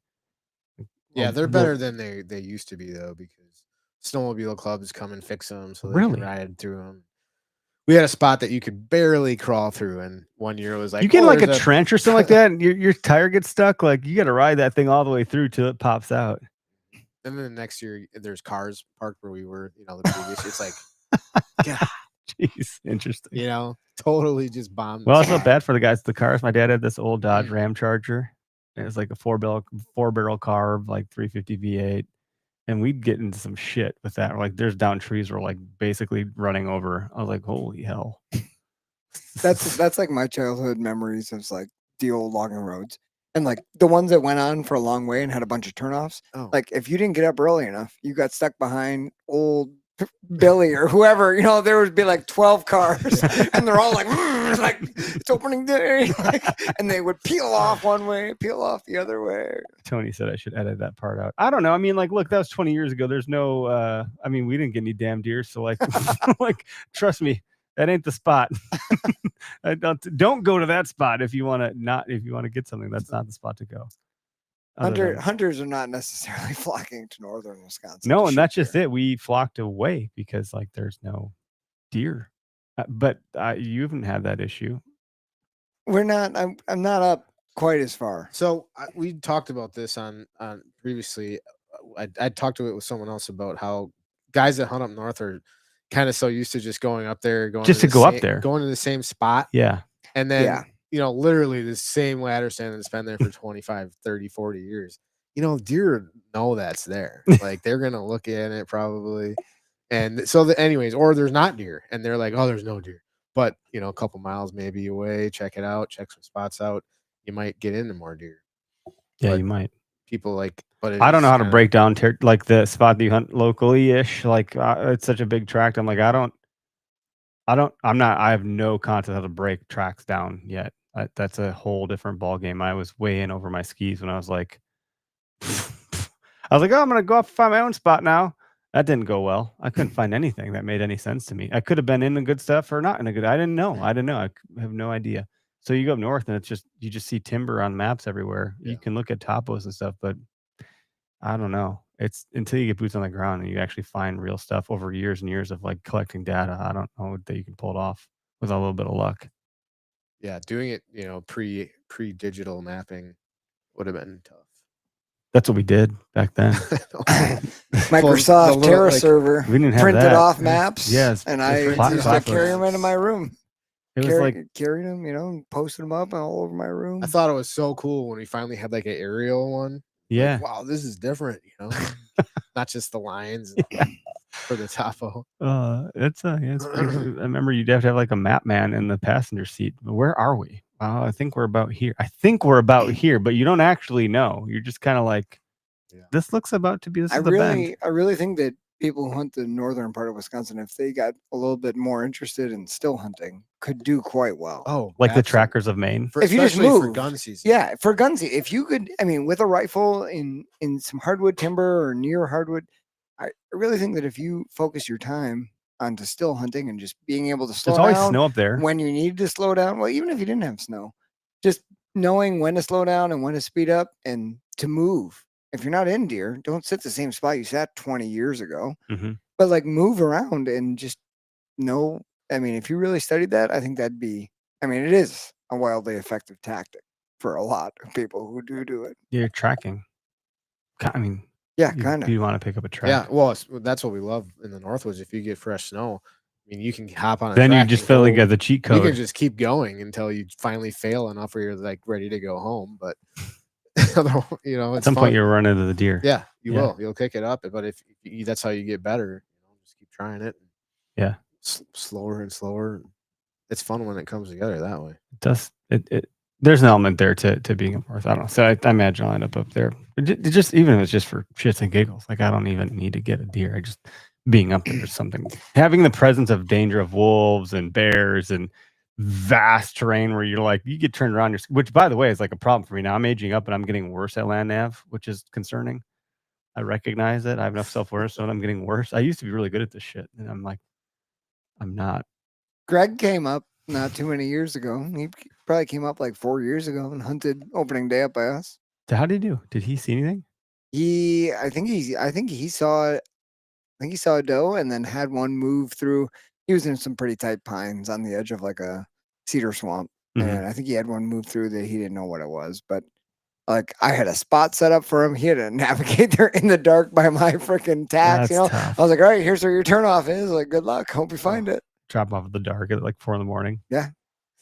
Yeah, they're Well, better than they used to be though, because snowmobile clubs come and fix them so they Really? can ride through them. We had a spot that you could barely crawl through, and one year it was like you get oh, like a there's trench or something like that, and your tire gets stuck. Like you got to ride that thing all the way through till it pops out. And then the next year there's cars parked where we were, the previous year. It's like, God, Jeez, interesting. totally just bombed. Well, it's not bad for the guys with the cars. My dad had this old Dodge Mm. Ram Charger. It was like a four barrel carb, like 350 V8. And we'd get into some shit with that. Like there's down trees we're like basically running over. I was like, holy hell. That's like my childhood memories of like the old logging roads. And like the ones that went on for a long way and had a bunch of turnoffs. Oh. Like if you didn't get up early enough, you got stuck behind old Billy or whoever, there would be like 12 cars and they're all like it's opening day. And they would peel off one way, peel off the other way. Tony said I should edit that part out. I don't know. I mean, like, look, that was 20 years ago. There's no, we didn't get any damn deer. So like, trust me, that ain't the spot. Don't go to that spot if you want to get something. That's not the spot to go. Hunters are not necessarily flocking to northern Wisconsin. No, and that's just it. We flocked away because like there's no deer. But you haven't had that issue. We're not. I'm not up quite as far. So we talked about this on previously. I talked to it with someone else about how guys that hunt up north are kind of so used to just going up there, going to the same spot. Yeah, and then. Literally the same ladder stand that's been there for 25, 30, 40 years. Deer know that's there. Like they're going to look at it probably. And so anyways, or there's not deer and they're like, oh, there's no deer. But, a couple miles maybe away, check it out, check some spots out. You might get into more deer. Yeah, you might. People but I don't know how to break down like the spot that you hunt locally-ish. Like it's such a big tract. I'm like, I have no concept how to break tracks down yet. That's a whole different ball game. I was way in over my skis when I was like, oh, I'm going to go off and find my own spot now. That didn't go well. I couldn't find anything that made any sense to me. I could have been in the good stuff or not in the good. I didn't know. I have no idea. So you go up north and you just see timber on maps everywhere. Yeah. You can look at topos and stuff, but I don't know. It's until you get boots on the ground and you actually find real stuff over years and years of like collecting data. I don't know that you can pull it off with a little bit of luck. Yeah, doing it, pre-digital mapping would have been tough. That's what we did back then. Microsoft Terra server. We didn't have printed that. off maps. Yes, and I used to carry them into my room. It was carrying them, posting them up all over my room. I thought it was so cool when we finally had like an aerial one. Yeah. Like, wow, this is different, not just the lines for the topo. It's I remember you'd have to have like a map man in the passenger seat. Where are we? I think we're about here. But you don't actually know. You're just kind of like, this looks about to be this. I really think that people who hunt the northern part of Wisconsin, if they got a little bit more interested in still hunting, could do quite well. Oh, like the trackers of Maine. If you just move for gun season. Yeah, for gun season. If you could, with a rifle in some hardwood timber or near hardwood, I really think that if you focus your time onto still hunting and just being able to slow down. There's always snow up there. When you need to slow down, well, even if you didn't have snow, just knowing when to slow down and when to speed up and to move. If you're not in deer, don't sit the same spot you sat 20 years ago, but like move around and just know. If you really studied that, I think that'd be, it is a wildly effective tactic for a lot of people who do it. You're tracking. Yeah, kind of. You want to pick up a track. Yeah, well, that's what we love in the North was if you get fresh snow, you can hop on a then track. You just feel like you got the cheat code. You can just keep going until you finally fail enough where you're like ready to go home. But at some point you'll run into the deer. Yeah, you will. You'll pick it up. But if that's how you get better, just keep trying it. Yeah, slower and slower. It's fun when it comes together that way. It does. There's an element there to being up north. I don't know. So I imagine I'll end up there. Just even if it's just for shits and giggles. Like I don't even need to get a deer. I just being up there is something. Having the presence of danger of wolves and bears and vast terrain where you're like you get turned around. Which by the way is like a problem for me now. I'm aging up and I'm getting worse at land nav, which is concerning. I recognize it. I have enough self-awareness, so I'm getting worse. I used to be really good at this shit, and I'm like, I'm not. Greg came up not too many years ago. He probably came up like 4 years ago and hunted opening day up by us. How did he do? Did he see anything? I think he saw a doe and then had one move through. he was in some pretty tight pines on the edge of like a cedar swamp. And I think he had one move through that he didn't know what it was. But like I had a spot set up for him. He had to navigate there in the dark by my freaking tacks. That's tough. I was like, all right, here's where your turnoff is. Like, good luck. Hope you find it. Drop off at the dark at like 4 a.m. Yeah.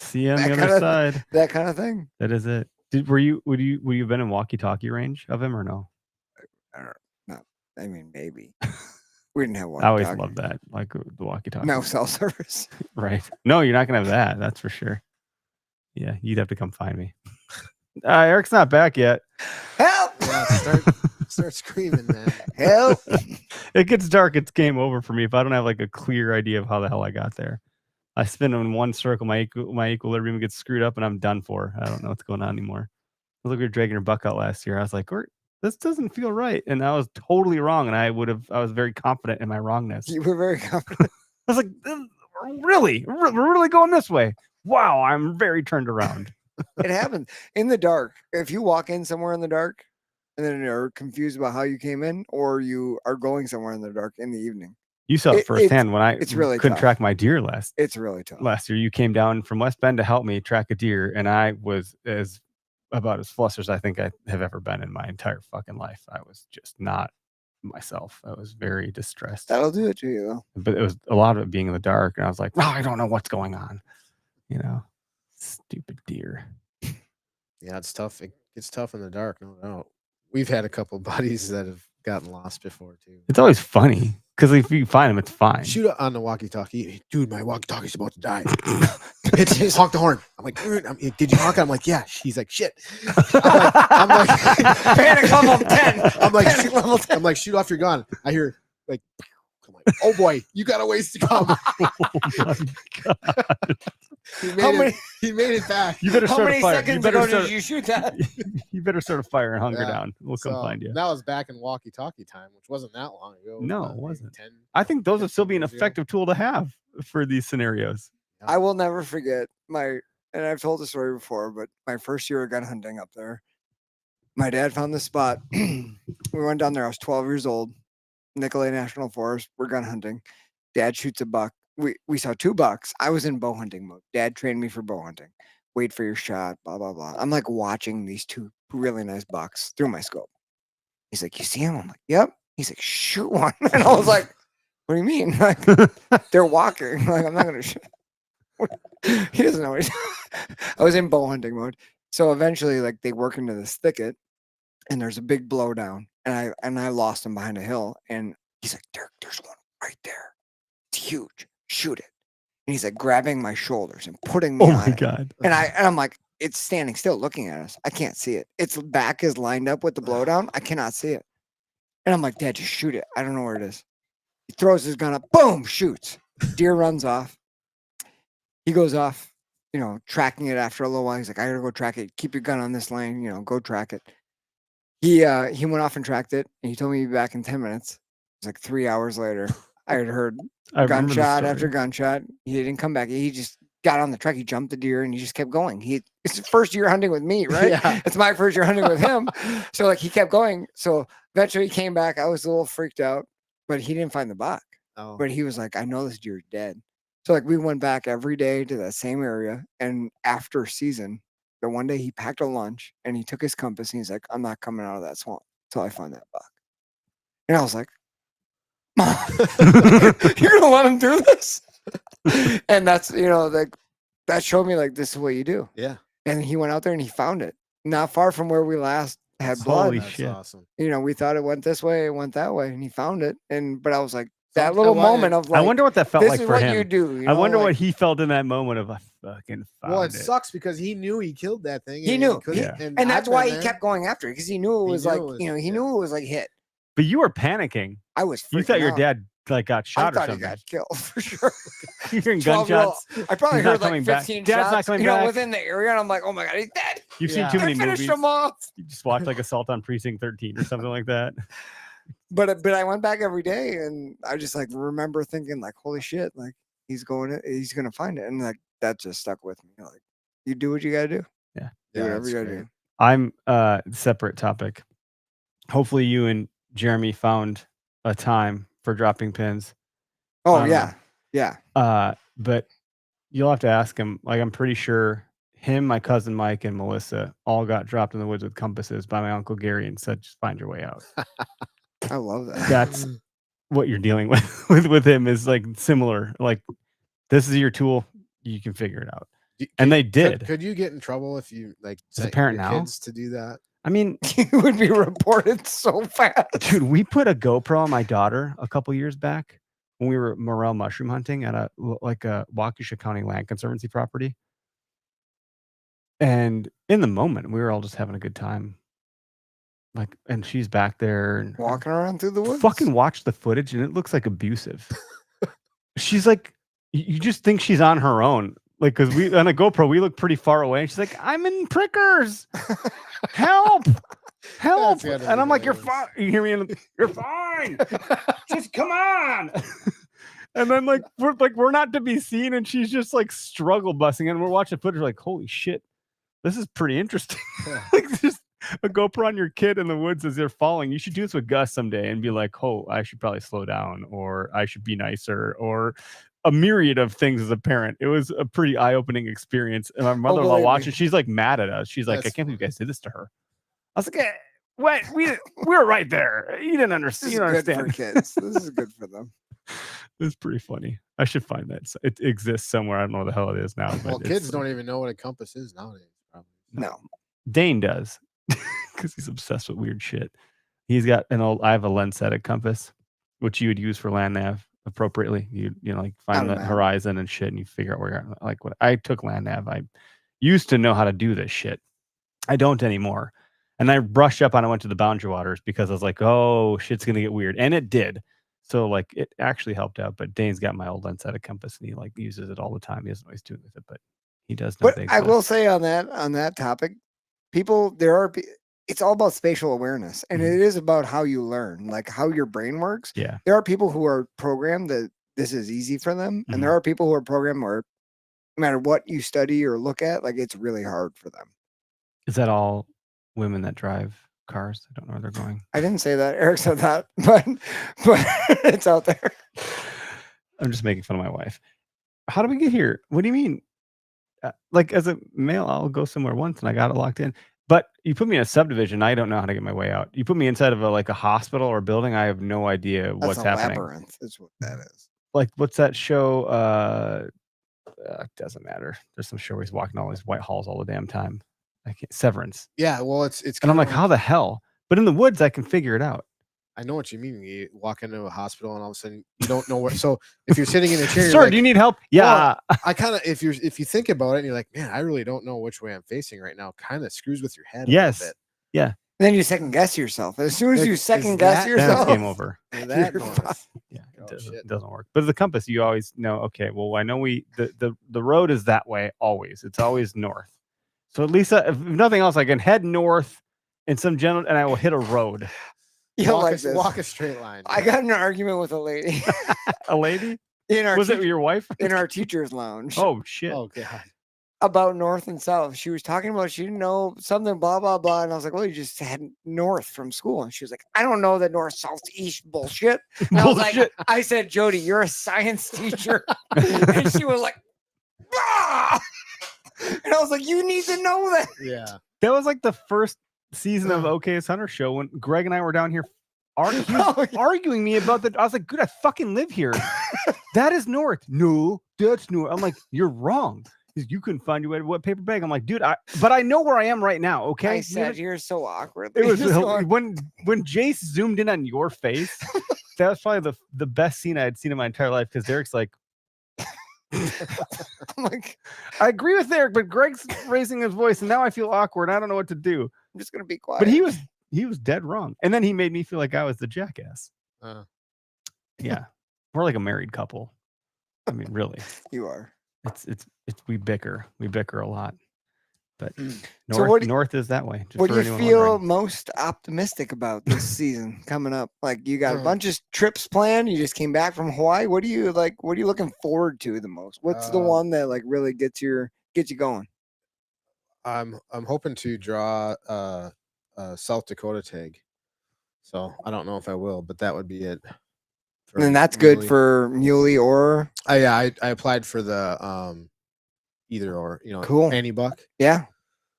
See you on the other side. That kind of thing. That is it. Would you have been in walkie-talkie range of him or no? I mean, maybe. We didn't have one. I always loved that, like the walkie-talkie. No cell service. Right. No, you're not gonna have that. That's for sure. Yeah, you'd have to come find me. Eric's not back yet. Help! Yeah, start screaming, man. Help! It gets dark. It's game over for me if I don't have like a clear idea of how the hell I got there. I spin in one circle, my equilibrium gets screwed up, and I'm done for. I don't know what's going on anymore. I was like, we were dragging her buck out last year. I was like, this doesn't feel right, and I was totally wrong. And I was very confident in my wrongness. You were very confident. I was like, really, we're really going this way. Wow, I'm very turned around. It happens in the dark. If you walk in somewhere in the dark, and then you're confused about how you came in, or you are going somewhere in the dark in the evening. You saw it firsthand when I really couldn't tough. track my deer It's really tough. last year. You came down from West Bend to help me track a deer, and I was about as flustered as I think I have ever been in my entire fucking life. I was just not myself. I was very distressed. That'll do it to you, though. But it was a lot of it being in the dark, and I was like, I don't know what's going on. Stupid deer. Yeah, it's tough. It gets tough in the dark, no doubt. We've had a couple buddies that have gotten lost before too. It's always funny because if you find them, it's fine. Shoot on the walkie-talkie, dude. My walkie-talkie's about to die. It's honk the horn. I'm like, did you honk? I'm like, yeah. She's like, shit. I'm like, panic level 10. I'm like, shoot off your gun. I hear like, I'm like, oh boy, you got a ways to come. Oh my God. He made it back. You better How start many a fire. seconds ago did you shoot that? You better start a fire and hunger Yeah. down. We'll come find you. That was back in walkie-talkie time, which wasn't that long ago. No, it wasn't. 10, I think those would still be an 15 years ago. effective tool to have for these scenarios. I will never forget and I've told the story before, but my first year of gun hunting up there, my dad found this spot. We went down there. I was 12 years old. Nicolay National Forest. We're gun hunting. Dad shoots a buck. We saw 2 bucks. I was in bow hunting mode. Dad trained me for bow hunting. Wait for your shot, blah, blah, blah. I'm like watching these 2 really nice bucks through my scope. He's like, you see him? I'm like, yep. He's like, shoot one. And I was like, what do you mean? Like, they're walking. Like, I'm not going to shoot. He doesn't know what he's I was in bow hunting mode. So eventually, like, they work into this thicket and there's a big blowdown. And I lost him behind a hill. And he's like, there's one right there. It's huge. Shoot it. And he's like grabbing my shoulders and putting me Oh on my it. God. And I'm like, it's standing still looking at us. I can't see it. Its back is lined up with the blowdown. I cannot see it. And I'm like, Dad, just shoot it. I don't know where it is. He throws his gun up, boom, shoots. Deer runs off. He goes off, tracking it after a little while. He's like, I gotta go track it. Keep your gun on this lane, go track it. He went off and tracked it, and he told me he'd be back in 10 minutes. It was like 3 hours later. I had heard gunshot after gunshot. He didn't come back. He just got on the truck. He jumped the deer and he just kept going. It's his first year hunting with me, right? Yeah. It's my first year hunting with him. So like he kept going. So eventually he came back. I was a little freaked out, but he didn't find the buck. Oh. But he was like, I know this deer's dead. So like we went back every day to that same area. And after season, the one day he packed a lunch and he took his compass and he's like, I'm not coming out of that swamp until I find that buck. And I was like, Mom, you're gonna let him do this? And that's like that showed me like this is what you do. Yeah. And he went out there and he found it not far from where we last had blood. Holy That's shit. awesome. We thought it went this way, it went that way, and he found it. But I was like, So that little why- moment of like, I wonder what that felt this like is for what him. you do. I wonder like, what he felt in that moment of I fucking found Well, it it. sucks because he knew he killed that thing. He and knew. couldn't- Yeah. and that's why he kept going after it because he knew it He was knew like it was- he yeah. knew it was like hit. But you were panicking. I was. You thought freaking your out. dad like got I shot or thought he something. got killed for sure. You're hearing 12-year-old. gunshots. I probably He's not heard like coming back. 15 Dad's not shots, coming back. within the area, and I'm like, oh my god, he's dead. You've Yeah. seen too I many finished movies. him off. You just watch like Assault on Precinct 13 or something like that. But I went back every day, and I just like remember thinking like, holy shit, like he's gonna find it, and like that just stuck with me. Like you do what you gotta do. Yeah. Do whatever that's you gotta great. do. I'm separate topic. Hopefully you and Jeremy found a time for dropping pins. Oh yeah. Yeah. But you'll have to ask him. Like, I'm pretty sure him, my cousin Mike, and Melissa all got dropped in the woods with compasses by my Uncle Gary and said, just find your way out. I love that. That's what you're dealing with him is like similar. Like, this is your tool. You can figure it out. And they did. Could you get in trouble if you like As a sent parent your now? kids to do that? I mean, You would be reported so fast. dude, we put a GoPro on my daughter a couple years back when we were morel mushroom hunting at a Waukesha County Land Conservancy property. And in the moment, we were all just having a good time. Like, and she's back there and Walking around through the woods. fucking watch the footage, and it looks like abusive. She's like, you just think she's on her own. Like, because we on a GoPro, we look pretty far away. And she's like, I'm in prickers. Help. Help. That's gotta And be I'm like, you're hilarious. fine. You hear me? You're fine. Just come on. And then we're not to be seen, and she's just like struggle busting, and we're watching footage like, holy shit, this is pretty interesting. Like, just a GoPro on your kid in the woods as they're falling. You should do this with Gus someday and be like, oh, I should probably slow down, or I should be nicer, or a myriad of things as a parent. It was a pretty eye-opening experience. And my mother-in-law believe watching, me. she's like mad at us. She's like, That's I can't believe you guys did this to her. I was like, what? We were right there. You didn't understand. This You is don't good understand. for kids. This is good for them. It's pretty funny. I should find that. It exists somewhere. I don't know where the hell it is now. But Well, kids don't even know what a compass is nowadays. Probably. No. Dane does because he's obsessed with weird shit. He's got I have a lens-setted compass, which you would use for land nav appropriately. You like find the horizon and shit, and you figure out where you're at. Like, what I took land nav. I used to know how to do this shit. I don't anymore. And I brushed up on it, went to the boundary waters because I was like, oh, shit's gonna get weird. And it did. So like it actually helped out. But Dane's got my old lens-setted compass, and he like uses it all the time. He doesn't know what he's doing with it, but he does know. But I will say on that topic, it's all about spatial awareness, and it is about how you learn, like how your brain works. Yeah. There are people who are programmed that this is easy for them, and there are people who are programmed where no matter what you study or look at, like it's really hard for them. Is that all women that drive cars? I don't know where they're going. I didn't say that. Eric said that, but it's out there. I'm just making fun of my wife. How do we get here? What do you mean? Like, as a male, I'll go somewhere once and I got it locked in. But you put me in a subdivision, I don't know how to get my way out. You put me inside of a hospital or a building, I have no idea what's happening. Labyrinth is what that is. Like, what's that show? It doesn't matter. There's some show where he's walking all these white halls all the damn time. Severance. Yeah, well, it's and I'm like, how the hell? But in the woods, I can figure it out. I know what you mean. You walk into a hospital and all of a sudden you don't know where. So if you're sitting in a chair, sir, like, do you need help? Yeah. Well, I kind of, if you think about it and you're like, man, I really don't know which way I'm facing right now, kind of screws with your head. Yes. A little bit. Yeah. And then you second guess yourself. As soon as you second guess yourself, game over. That yeah, it doesn't work. But the compass, you always know. Okay, well, I know the road is that way always. It's always north. So at least if nothing else, I can head north in some general, and I will hit a road. Walk a straight line. I got in an argument with a lady. A lady? Was it your wife? In our teacher's lounge. Oh shit. Oh god. About north and south. She was talking about she didn't know something, blah, blah, blah. And I was like, well, you just had north from school. And she was like, I don't know the north, south, east bullshit. And I was like, I said, Jody, you're a science teacher. And she was like, ah! And I was like, you need to know that. Yeah. That was like the first season of OK's Hunter Show when Greg and I were down here arguing me about that. I was like, good, I fucking live here. That is north. No, that's north. I'm like, you're wrong. You couldn't find your way to what paper bag. I'm like, dude, but I know where I am right now. Okay. I said, you're so awkward. It was when Jace zoomed in on your face. That was probably the best scene I had seen in my entire life. Because Derek's like, I'm like, I agree with Eric, but Greg's raising his voice, and now I feel awkward. I don't know what to do. I'm just gonna be quiet. But he was dead wrong, and then he made me feel like I was the jackass. Yeah, we're like a married couple. I mean, really, you are. It's we bicker a lot, but north is that way. What do you feel most optimistic about this season coming up? Like, you got a bunch of trips planned. You just came back from Hawaii. What are you looking forward to the most? What's the one that like really gets you going? I'm hoping to draw a South Dakota tag. So I don't know if I will, but that would be it. And then that's good muley. for muley or I applied for the either or, Cool. any buck. yeah.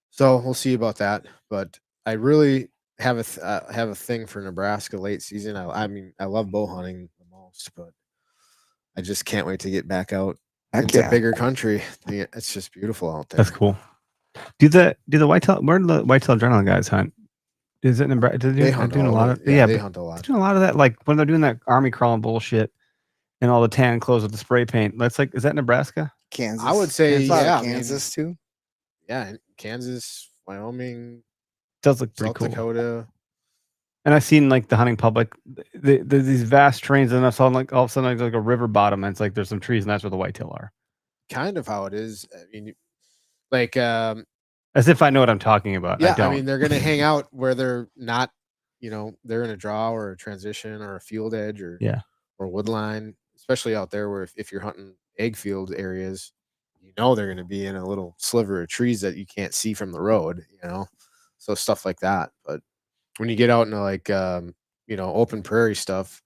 So we'll see about that. But I really have a thing for Nebraska late season. I mean, I love bow hunting the most, but I just can't wait to get back out Heck into yeah. bigger country. It's just beautiful out there. That's cool. Do the whitetail? Where do the whitetail adrenaline guys hunt? Is it Nebraska? They hunt doing a all lot over. of Yeah, they but hunt a they're lot. doing a lot of that. Like when they're doing that army crawling bullshit and all the tan clothes with the spray paint. That's like, is that Nebraska? Kansas. I would say, It's a lot of yeah, I mean, Kansas too. Yeah, Kansas, Wyoming, Does look pretty South cool. Dakota. And I've seen like the hunting public, these vast trains, and I saw like all of a sudden like a river bottom, and it's like there's some trees, and that's where the whitetail are. Kind of how it is. I mean, like, As if I know what I'm talking about. yeah, I don't. I mean, they're gonna hang out where they're not, they're in a draw or a transition or a field edge or wood line, especially out there where if you're hunting egg field areas, they're gonna be in a little sliver of trees that you can't see from the road, so stuff like that. But when you get out into like open prairie stuff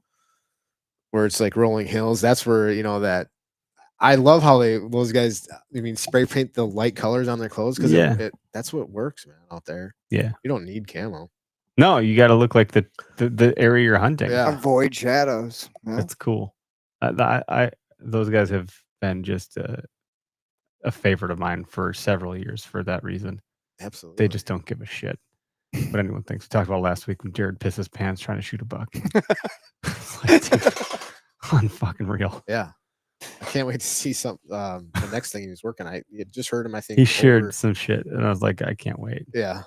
where it's like rolling hills, that's where that I love how those guys spray paint the light colors on their clothes because that's what works, man, out there. Yeah, you don't need camo. No, you got to look like the area you're hunting. Yeah, avoid shadows. That's cool. Those guys have been just a favorite of mine for several years for that reason. Absolutely, they just don't give a shit what anyone thinks. We talked about last week when Jared pissed his pants trying to shoot a buck. Like, dude, unfucking real. Yeah, I can't wait to see the next thing he was working. I just heard him. I think he shared some shit, and I was like, I can't wait. Yeah,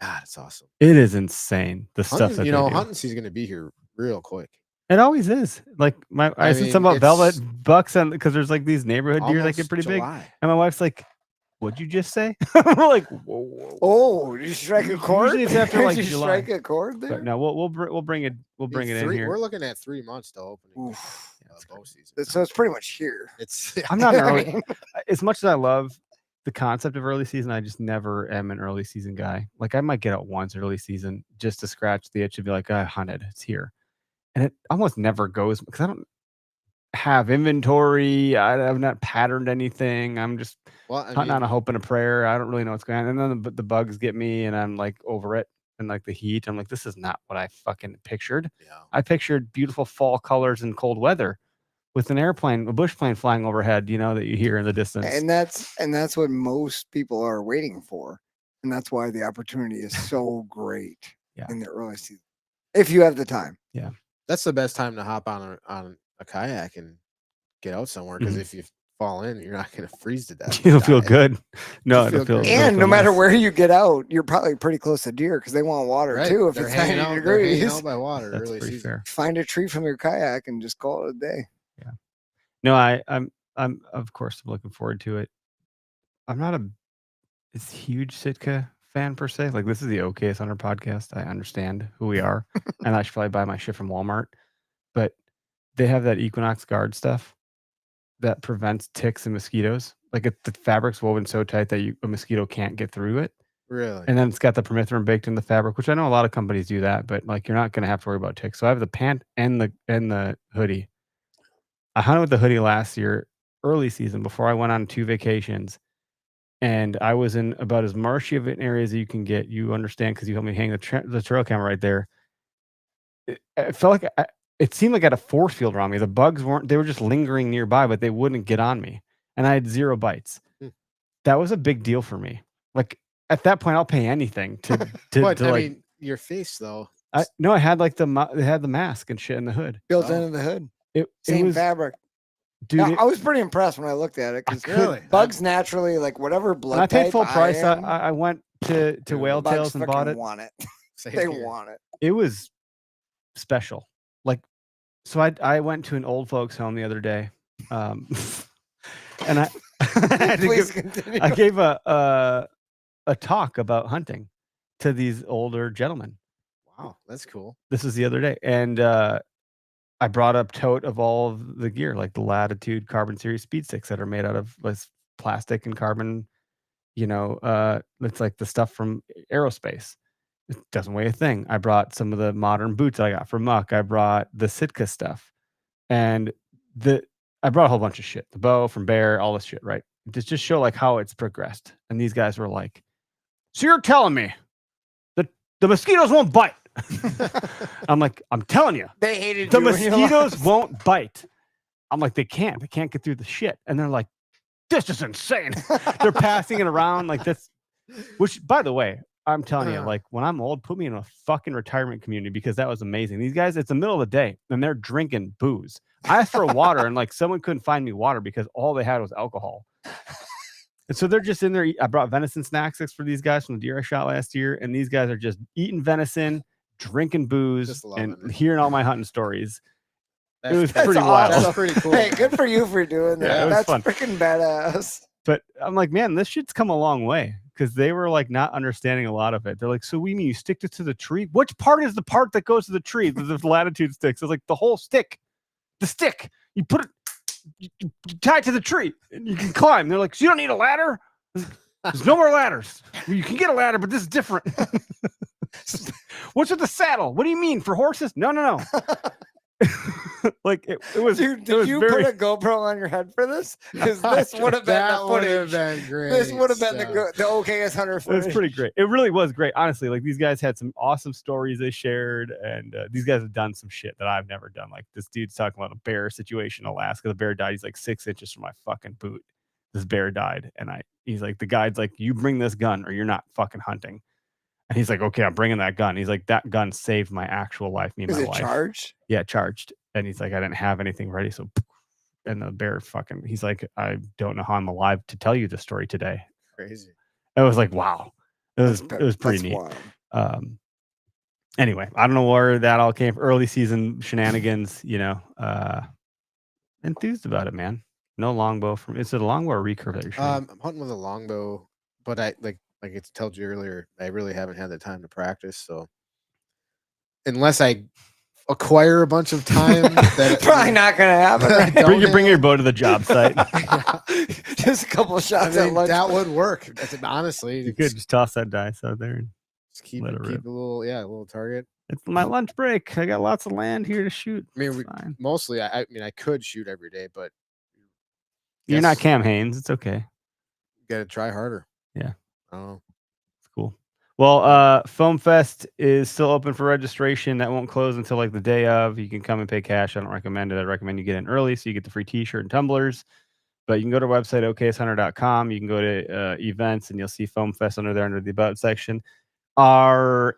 God, it's awesome. It is insane the stuff that hunting season's going to be here real quick. It always is. Like I said something about velvet bucks, and because there's like these neighborhood deer that get pretty big, and my wife's like, "What'd you just say?" I'm like, "Whoa, oh, did you strike a chord?" Usually it's after like did you July. Strike a chord there? But no, we'll bring it. We'll bring it in here. We're looking at 3 months to opening bow season. So it's pretty much here. I'm not an early. As much as I love the concept of early season, I just never am an early season guy. Like I might get out once early season just to scratch the itch and be like, I hunted, it's here. And it almost never goes because I don't have inventory. I've not patterned anything. I'm just hunting on a hope and a prayer. I don't really know what's going on. And then the bugs get me and I'm like over it. And like the heat, I'm like, this is not what I fucking pictured. Yeah. I pictured beautiful fall colors and cold weather with an airplane, a bush plane flying overhead, that you hear in the distance. And that's what most people are waiting for. And that's why the opportunity is so great in the early season. If you have the time. Yeah. That's the best time to hop on a kayak and get out somewhere because if you fall in, you're not going to freeze to death. You'll feel good. No, it'll feel. And no matter where you get out, you're probably pretty close to deer because they want water too. If it's 90 degrees, out by water. That's early pretty season. fair. Find a tree from your kayak and just call it a day. Yeah. No, I'm of course looking forward to it. I'm not a huge Sitka fan per se. Like this is the OKS Hunter podcast. I understand who we are, and I should probably buy my shit from Walmart. But they have that Equinox Guard stuff that prevents ticks and mosquitoes. Like the fabric's woven so tight that a mosquito can't get through it. Really? And then it's got the permethrin baked in the fabric, which I know a lot of companies do that, but like you're not going to have to worry about ticks. So I have the pant and the hoodie. I hunted with the hoodie last year, early season, before I went on 2 vacations. And I was in about as marshy of an area as you can get. You understand because you helped me hang the trail camera right there. It felt like it seemed like I had a force field around me. The bugs they were just lingering nearby, but they wouldn't get on me. And I had 0 bites. That was a big deal for me. Like at that point, I'll pay anything to but I like, mean, your face though. I had like they had the mask and shit in the hood. Built into the hood. It was fabric. Dude, I was pretty impressed when I looked at it because bugs naturally like whatever blood. I paid type full price. am, I went to Whale Tails and bought it. Want it. They want it. It was special. Like, so I went to an old folks home the other day, and I I gave a talk about hunting to these older gentlemen. Wow, that's cool. This was the other day, and I brought up tote of all of the gear, like the Latitude Carbon Series speed sticks that are made out of plastic and carbon. It's like the stuff from aerospace. It doesn't weigh a thing. I brought some of the modern boots I got from Muck. I brought the Sitka stuff, and I brought a whole bunch of shit. The bow from Bear, all this shit, right? To just show like how it's progressed. And these guys were like, "So you're telling me that the mosquitoes won't bite?" I'm like, "I'm telling you, They hated the you when you mosquitoes lost. won't bite." I'm like, they can't get through the shit. And they're like, "This is insane." They're passing it around like this, which, by the way, I'm telling you, like, when I'm old, put me in a fucking retirement community, because that was amazing. These guys, it's the middle of the day and they're drinking booze. I asked for water and like someone couldn't find me water because all they had was alcohol. And so they're just in there. I brought venison snacks for these guys from the deer I shot last year. And these guys are just eating venison, drinking booze, Just and loving it. hearing all my hunting stories. It was That's pretty awesome. wild. That's pretty cool. Hey, good for you for doing Yeah, that. it was That's fun. freaking badass. But I'm like, man, this shit's come a long way, because they were like not understanding a lot of it. They're like, "So we mean you stick it to the tree? Which part is the part that goes to the tree? The latitude sticks." It's like the whole stick. The stick. You put it, you tie it to the tree and you can climb. They're like, "So you don't need a ladder? There's no more ladders. You can get a ladder, but this is different." "What's with the saddle? What do you mean, for horses?" No. Like it was. Dude, it did was you very, put a GoPro on your head for this? Because this would have been That the would have footage. been great. This would have been stuff. the OKS Hunter It footage. was pretty great. It really was great. Honestly, like these guys had some awesome stories they shared, and these guys have done some shit that I've never done. Like this dude's talking about a bear situation in Alaska. The bear died. He's like 6 inches from my fucking boot. This bear died, and he's like, the guide's like, "You bring this gun or you're not fucking hunting." And he's like, "Okay, I'm bringing that gun." He's like, "That gun saved my actual life, me and Is my it wife." charged? Yeah, charged. And he's like, "I didn't have anything ready, so." And the bear fucking, he's like, "I don't know how I'm alive to tell you the story today." Crazy. It was like, wow. It was pretty neat. Wild. Anyway, I don't know where that all came from. Early season shenanigans, enthused about it, man. No longbow from, is it a longbow or recurve that you're shooting? I'm hunting with a longbow, but I like I told you earlier, I really haven't had the time to practice. So unless I acquire a bunch of time, that Probably not gonna happen. Right? Bring your bow to the job site. Just a couple of I shots mean, at lunch. that would work. Honestly, You could just toss that dice out there. just keep let it rip. a little target. It's my lunch break. I got lots of land here to shoot. I mean, It's fine. mostly, I mean, I could shoot every day, but You're not guess Cam Haynes. It's okay. gotta try harder. Yeah. Oh, It's cool. Well, Foam Fest is still open for registration. That won't close until like the day of. You can come and pay cash. I don't recommend it. I recommend you get in early so you get the free t-shirt and tumblers. But you can go to our website, okshunter.com. You can go to events and you'll see Foam Fest under there under the About section. Our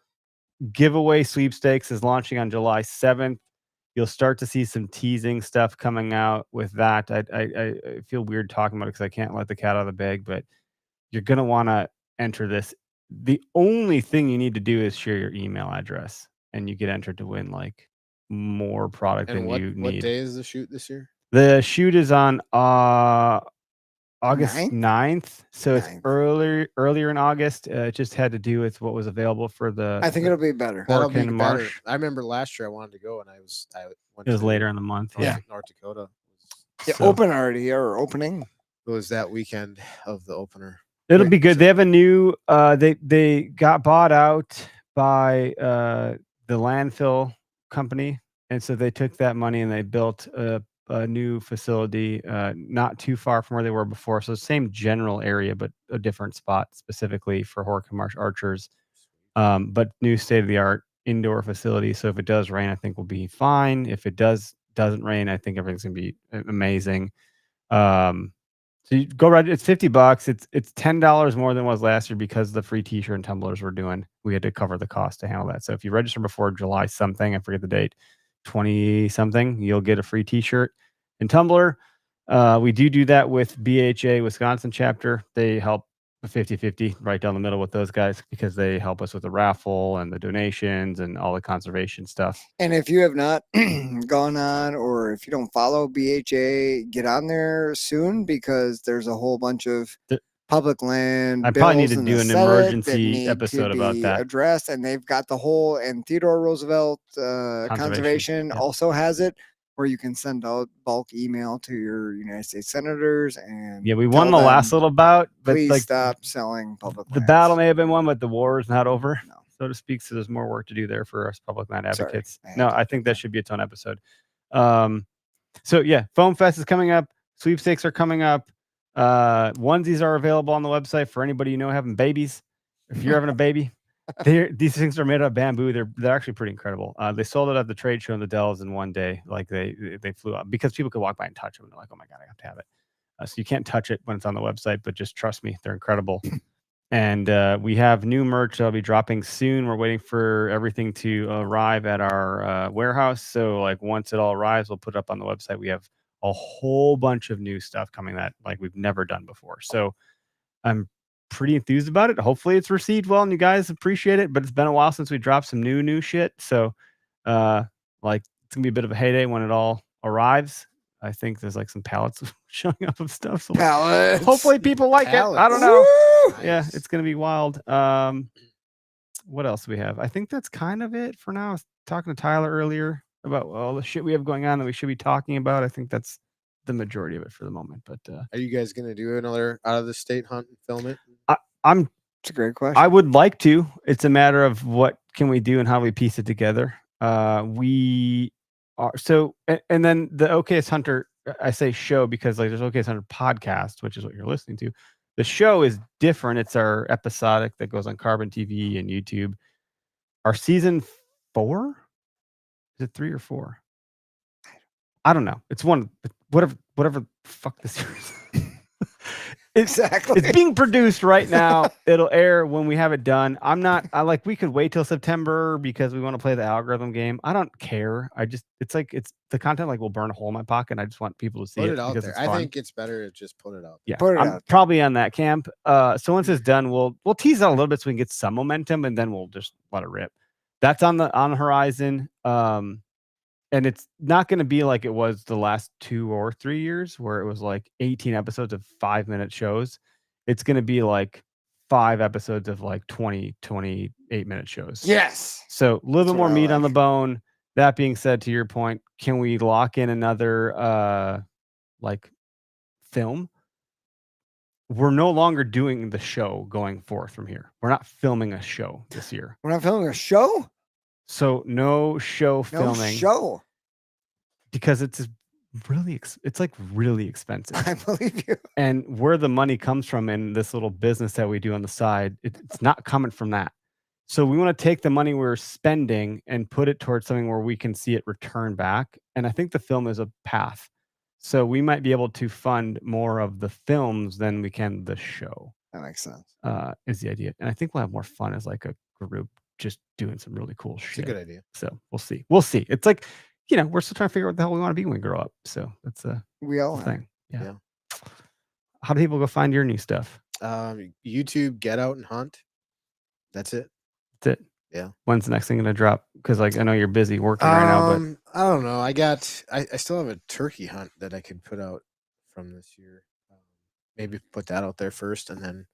giveaway sweepstakes is launching on July 7th. You'll start to see some teasing stuff coming out with that. I feel weird talking about it because I can't let the cat out of the bag, but you're going to want to enter this. The only thing you need to do is share your email address and you get entered to win like more product and than what you need. what day is the shoot this year? The shoot is on August 9th. So it's 9th. earlier in August. It just had to do with what was available for the. I think it'll be better. That'll Fork in be the better. Marsh. I remember last year I wanted to go, and I went. It was to later in the month. Yeah. North Dakota. Yeah, So- open already or opening. It was that weekend of the opener. It'll Right, be good. so- They have a new. They got bought out by the landfill company, and so they took that money and they built a new facility not too far from where they were before. So same general area, but a different spot specifically for Hork and Marsh archers. But new state of the art indoor facility. So if it does rain, I think we'll be fine. If it doesn't rain, I think everything's gonna be amazing. So you go right. It's $50. It's $10 more than it was last year because of the free t-shirt and tumblers we're doing. We had to cover the cost to handle that. So if you register before July something, I forget the date, 20 something, you'll get a free t-shirt and tumbler. We do that with BHA Wisconsin chapter. They help 50-50 right down the middle with those guys because they help us with the raffle and the donations and all the conservation stuff. And if you have not gone on, or if you don't follow BHA, get on there soon because there's a whole bunch of public land. I probably need bills to in do the an Senate emergency that need episode to about be that. addressed, and they've got the whole. And Theodore Roosevelt Conservation Yep. also has it, where you can send out bulk email to your United States senators and Yeah, we tell won the last them, little bout, but please like stop selling public the lands. battle may have been won, but the war is not over. No. so to speak. So there's more work to do there for us public land Sorry, advocates. I No, had to I think do that should be its own episode. So yeah, Foam Fest is coming up. Sweepstakes are coming up. Onesies are available on the website for anybody you know having babies. If you're having a baby, these things are made out of bamboo. They're actually pretty incredible. They sold it at the trade show in the Dells in one day. Like they flew up because people could walk by and touch them. And they're like, oh my God, I have to have it. So you can't touch it when it's on the website, but just trust me, they're incredible. And we have new merch that'll be dropping soon. We're waiting for everything to arrive at our warehouse. So like once it all arrives, we'll put it up on the website. We have a whole bunch of new stuff coming that like we've never done before. So I'm pretty enthused about it. Hopefully it's received well and you guys appreciate it. But it's been a while since we dropped some new shit. So like it's gonna be a bit of a heyday when it all arrives. I think there's like some pallets showing up of stuff. So Pallets. hopefully people like it. I Pallets. don't know. Woo! Yeah, Nice. it's gonna be wild. What else do we have? I think that's kind of it for now. I was talking to Tyler earlier about all the shit we have going on that we should be talking about. I think that's the majority of it for the moment. But Are you guys gonna do another out of the state hunt and film it? It's a great question. I would like to. It's a matter of what can we do and how do we piece it together. We are so, and then the OKS Hunter. I say show because like there's OKS Hunter podcast, which is what you're listening to. The show is different. It's our episodic that goes on Carbon TV and YouTube. Our season 4, is it 3 or 4? I don't know. It's one. Whatever. Fuck this series. exactly. It's being produced right now. It'll air when we have it done. We could wait till September because we want to play the algorithm game. I don't care. It's the content like will burn a hole in my pocket. I just want people to see Put it it out because there. it's I fun. think it's better to just put it out. Yeah, Put it I'm out there. probably on that camp. So once it's done, we'll tease out a little bit so we can get some momentum, and then we'll just let it rip. That's on the horizon. And it's not going to be like it was the last 2 or 3 years where it was like 18 episodes of 5-minute shows. It's going to be like 5 episodes of like 28-minute shows. Yes. So a little That's bit more what I meat on the like. bone. That being said, to your point, can we lock in another like film? We're no longer doing the show going forth from here. We're not filming a show this year. We're not filming a show. So no show No filming show. because it's really really expensive. I believe you. And where the money comes from in this little business that we do on the side, it's not coming from that. So we want to take the money we're spending and put it towards something where we can see it return back. And I think the film is a path. So we might be able to fund more of the films than we can the show. That makes sense. Is the idea. And I think we'll have more fun as like a group just doing some really cool It's a shit. good idea. So we'll see. We'll see. It's like, we're still trying to figure out what the hell we want to be when we grow up. So that's We all the have. thing. Yeah. Yeah. How do people go find your new stuff? YouTube, Get Out and Hunt. That's it. That's it. Yeah. When's the next thing gonna drop? Because like I know you're busy working right now, but I don't know. I still have a turkey hunt that I could put out from this year. Maybe put that out there first, and then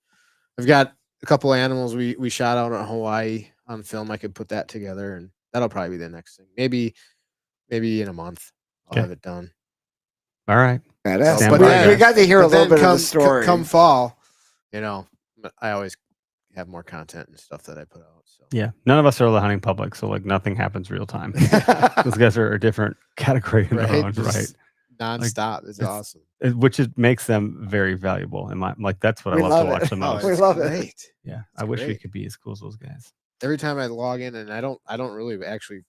I've got a couple of animals we shot out in Hawaii on film. I could put that together, and that'll probably be the next thing. Maybe in a month I'll Okay. have it done. all right. Badass. Stand But by, we guys. got to hear a But little then bit of the story. Come fall, I always have more content and stuff that I put out. So Yeah. None of us are the hunting public, so like nothing happens real time. Those guys are a different category in their own, just right? nonstop. It's awesome. Which makes them very valuable. And like that's what We I love to love watch it. the Oh, most. We it's love it. great. Yeah. It's I wish we great. could be as cool as those guys. Every time I log in, and I don't really actually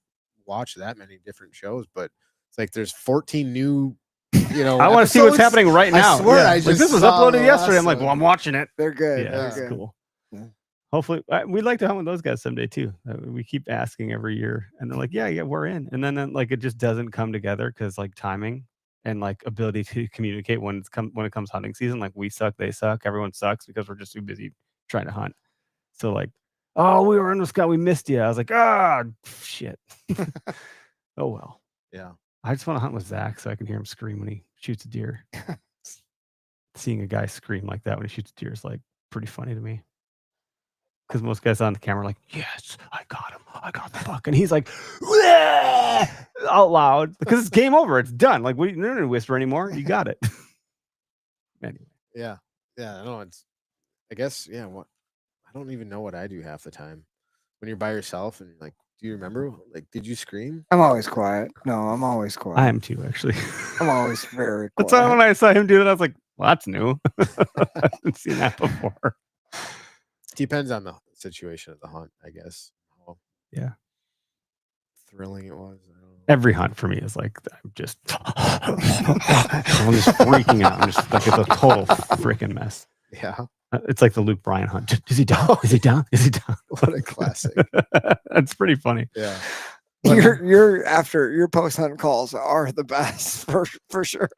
watch that many different shows, but it's like there's 14 new. I want to see what's episodes. happening right now. I swear, I Like, just this was saw uploaded the yesterday. last I'm like, well, one. I'm watching it. They're good. Yeah, They're it's good. cool. Yeah. Hopefully, we'd like to hunt with those guys someday too. We keep asking every year, and they're like, "Yeah, we're in." And then like it just doesn't come together because like timing and like ability to communicate when it comes hunting season. Like we suck, they suck, everyone sucks because we're just too busy trying to hunt. So like, oh, we were in Wisconsin, we missed you. I was like, shit. Oh well. Yeah. I just want to hunt with Zach so I can hear him scream when he shoots a deer. Seeing a guy scream like that when he shoots a deer is like pretty funny to me. Because most guys on the camera are like, yes, I got him. I got the buck. And he's like, "Wah!" out loud because it's game over. It's done. Like, we don't whisper anymore. You got it. Anyway. Yeah. I know. I guess, yeah. What? I don't even know what I do half the time. when you're by yourself and like, do you remember? Like, did you scream? I'm always quiet. No, I'm always quiet. I am too, actually. I'm always very quiet. That's why when I saw him do that, I was like, well, that's new. I haven't seen that before. Depends on the situation of the hunt, I guess. How thrilling it was. I don't know. Every hunt for me is like, I'm just freaking out. I'm just like, it's a total freaking mess. Yeah. It's like the Luke Bryan hunt. Is he down? Is he down? Is he down? What a classic. That's pretty funny. Yeah. Your post hunt calls are the best for sure.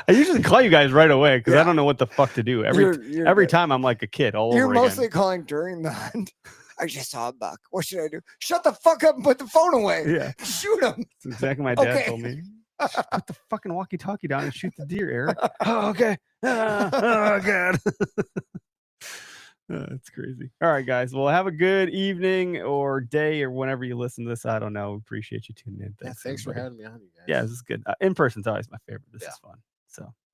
I usually call you guys right away because Yeah. I don't know what the fuck to do. Every time I'm like a kid all You're over mostly again. calling during the hunt. I just saw a buck. What should I do? Shut the fuck up and put the phone away. Yeah, Shoot him. that's exactly what my dad Okay. told me. Just put the fucking walkie-talkie down and shoot the deer, Eric. Oh, okay. Oh, God. That's crazy. All right, guys. Well, have a good evening or day or whenever you listen to this. I don't know. Appreciate you tuning in. Thanks for everybody. having me on, you guys. Yeah, this is good. In person's always my favorite. This is fun. So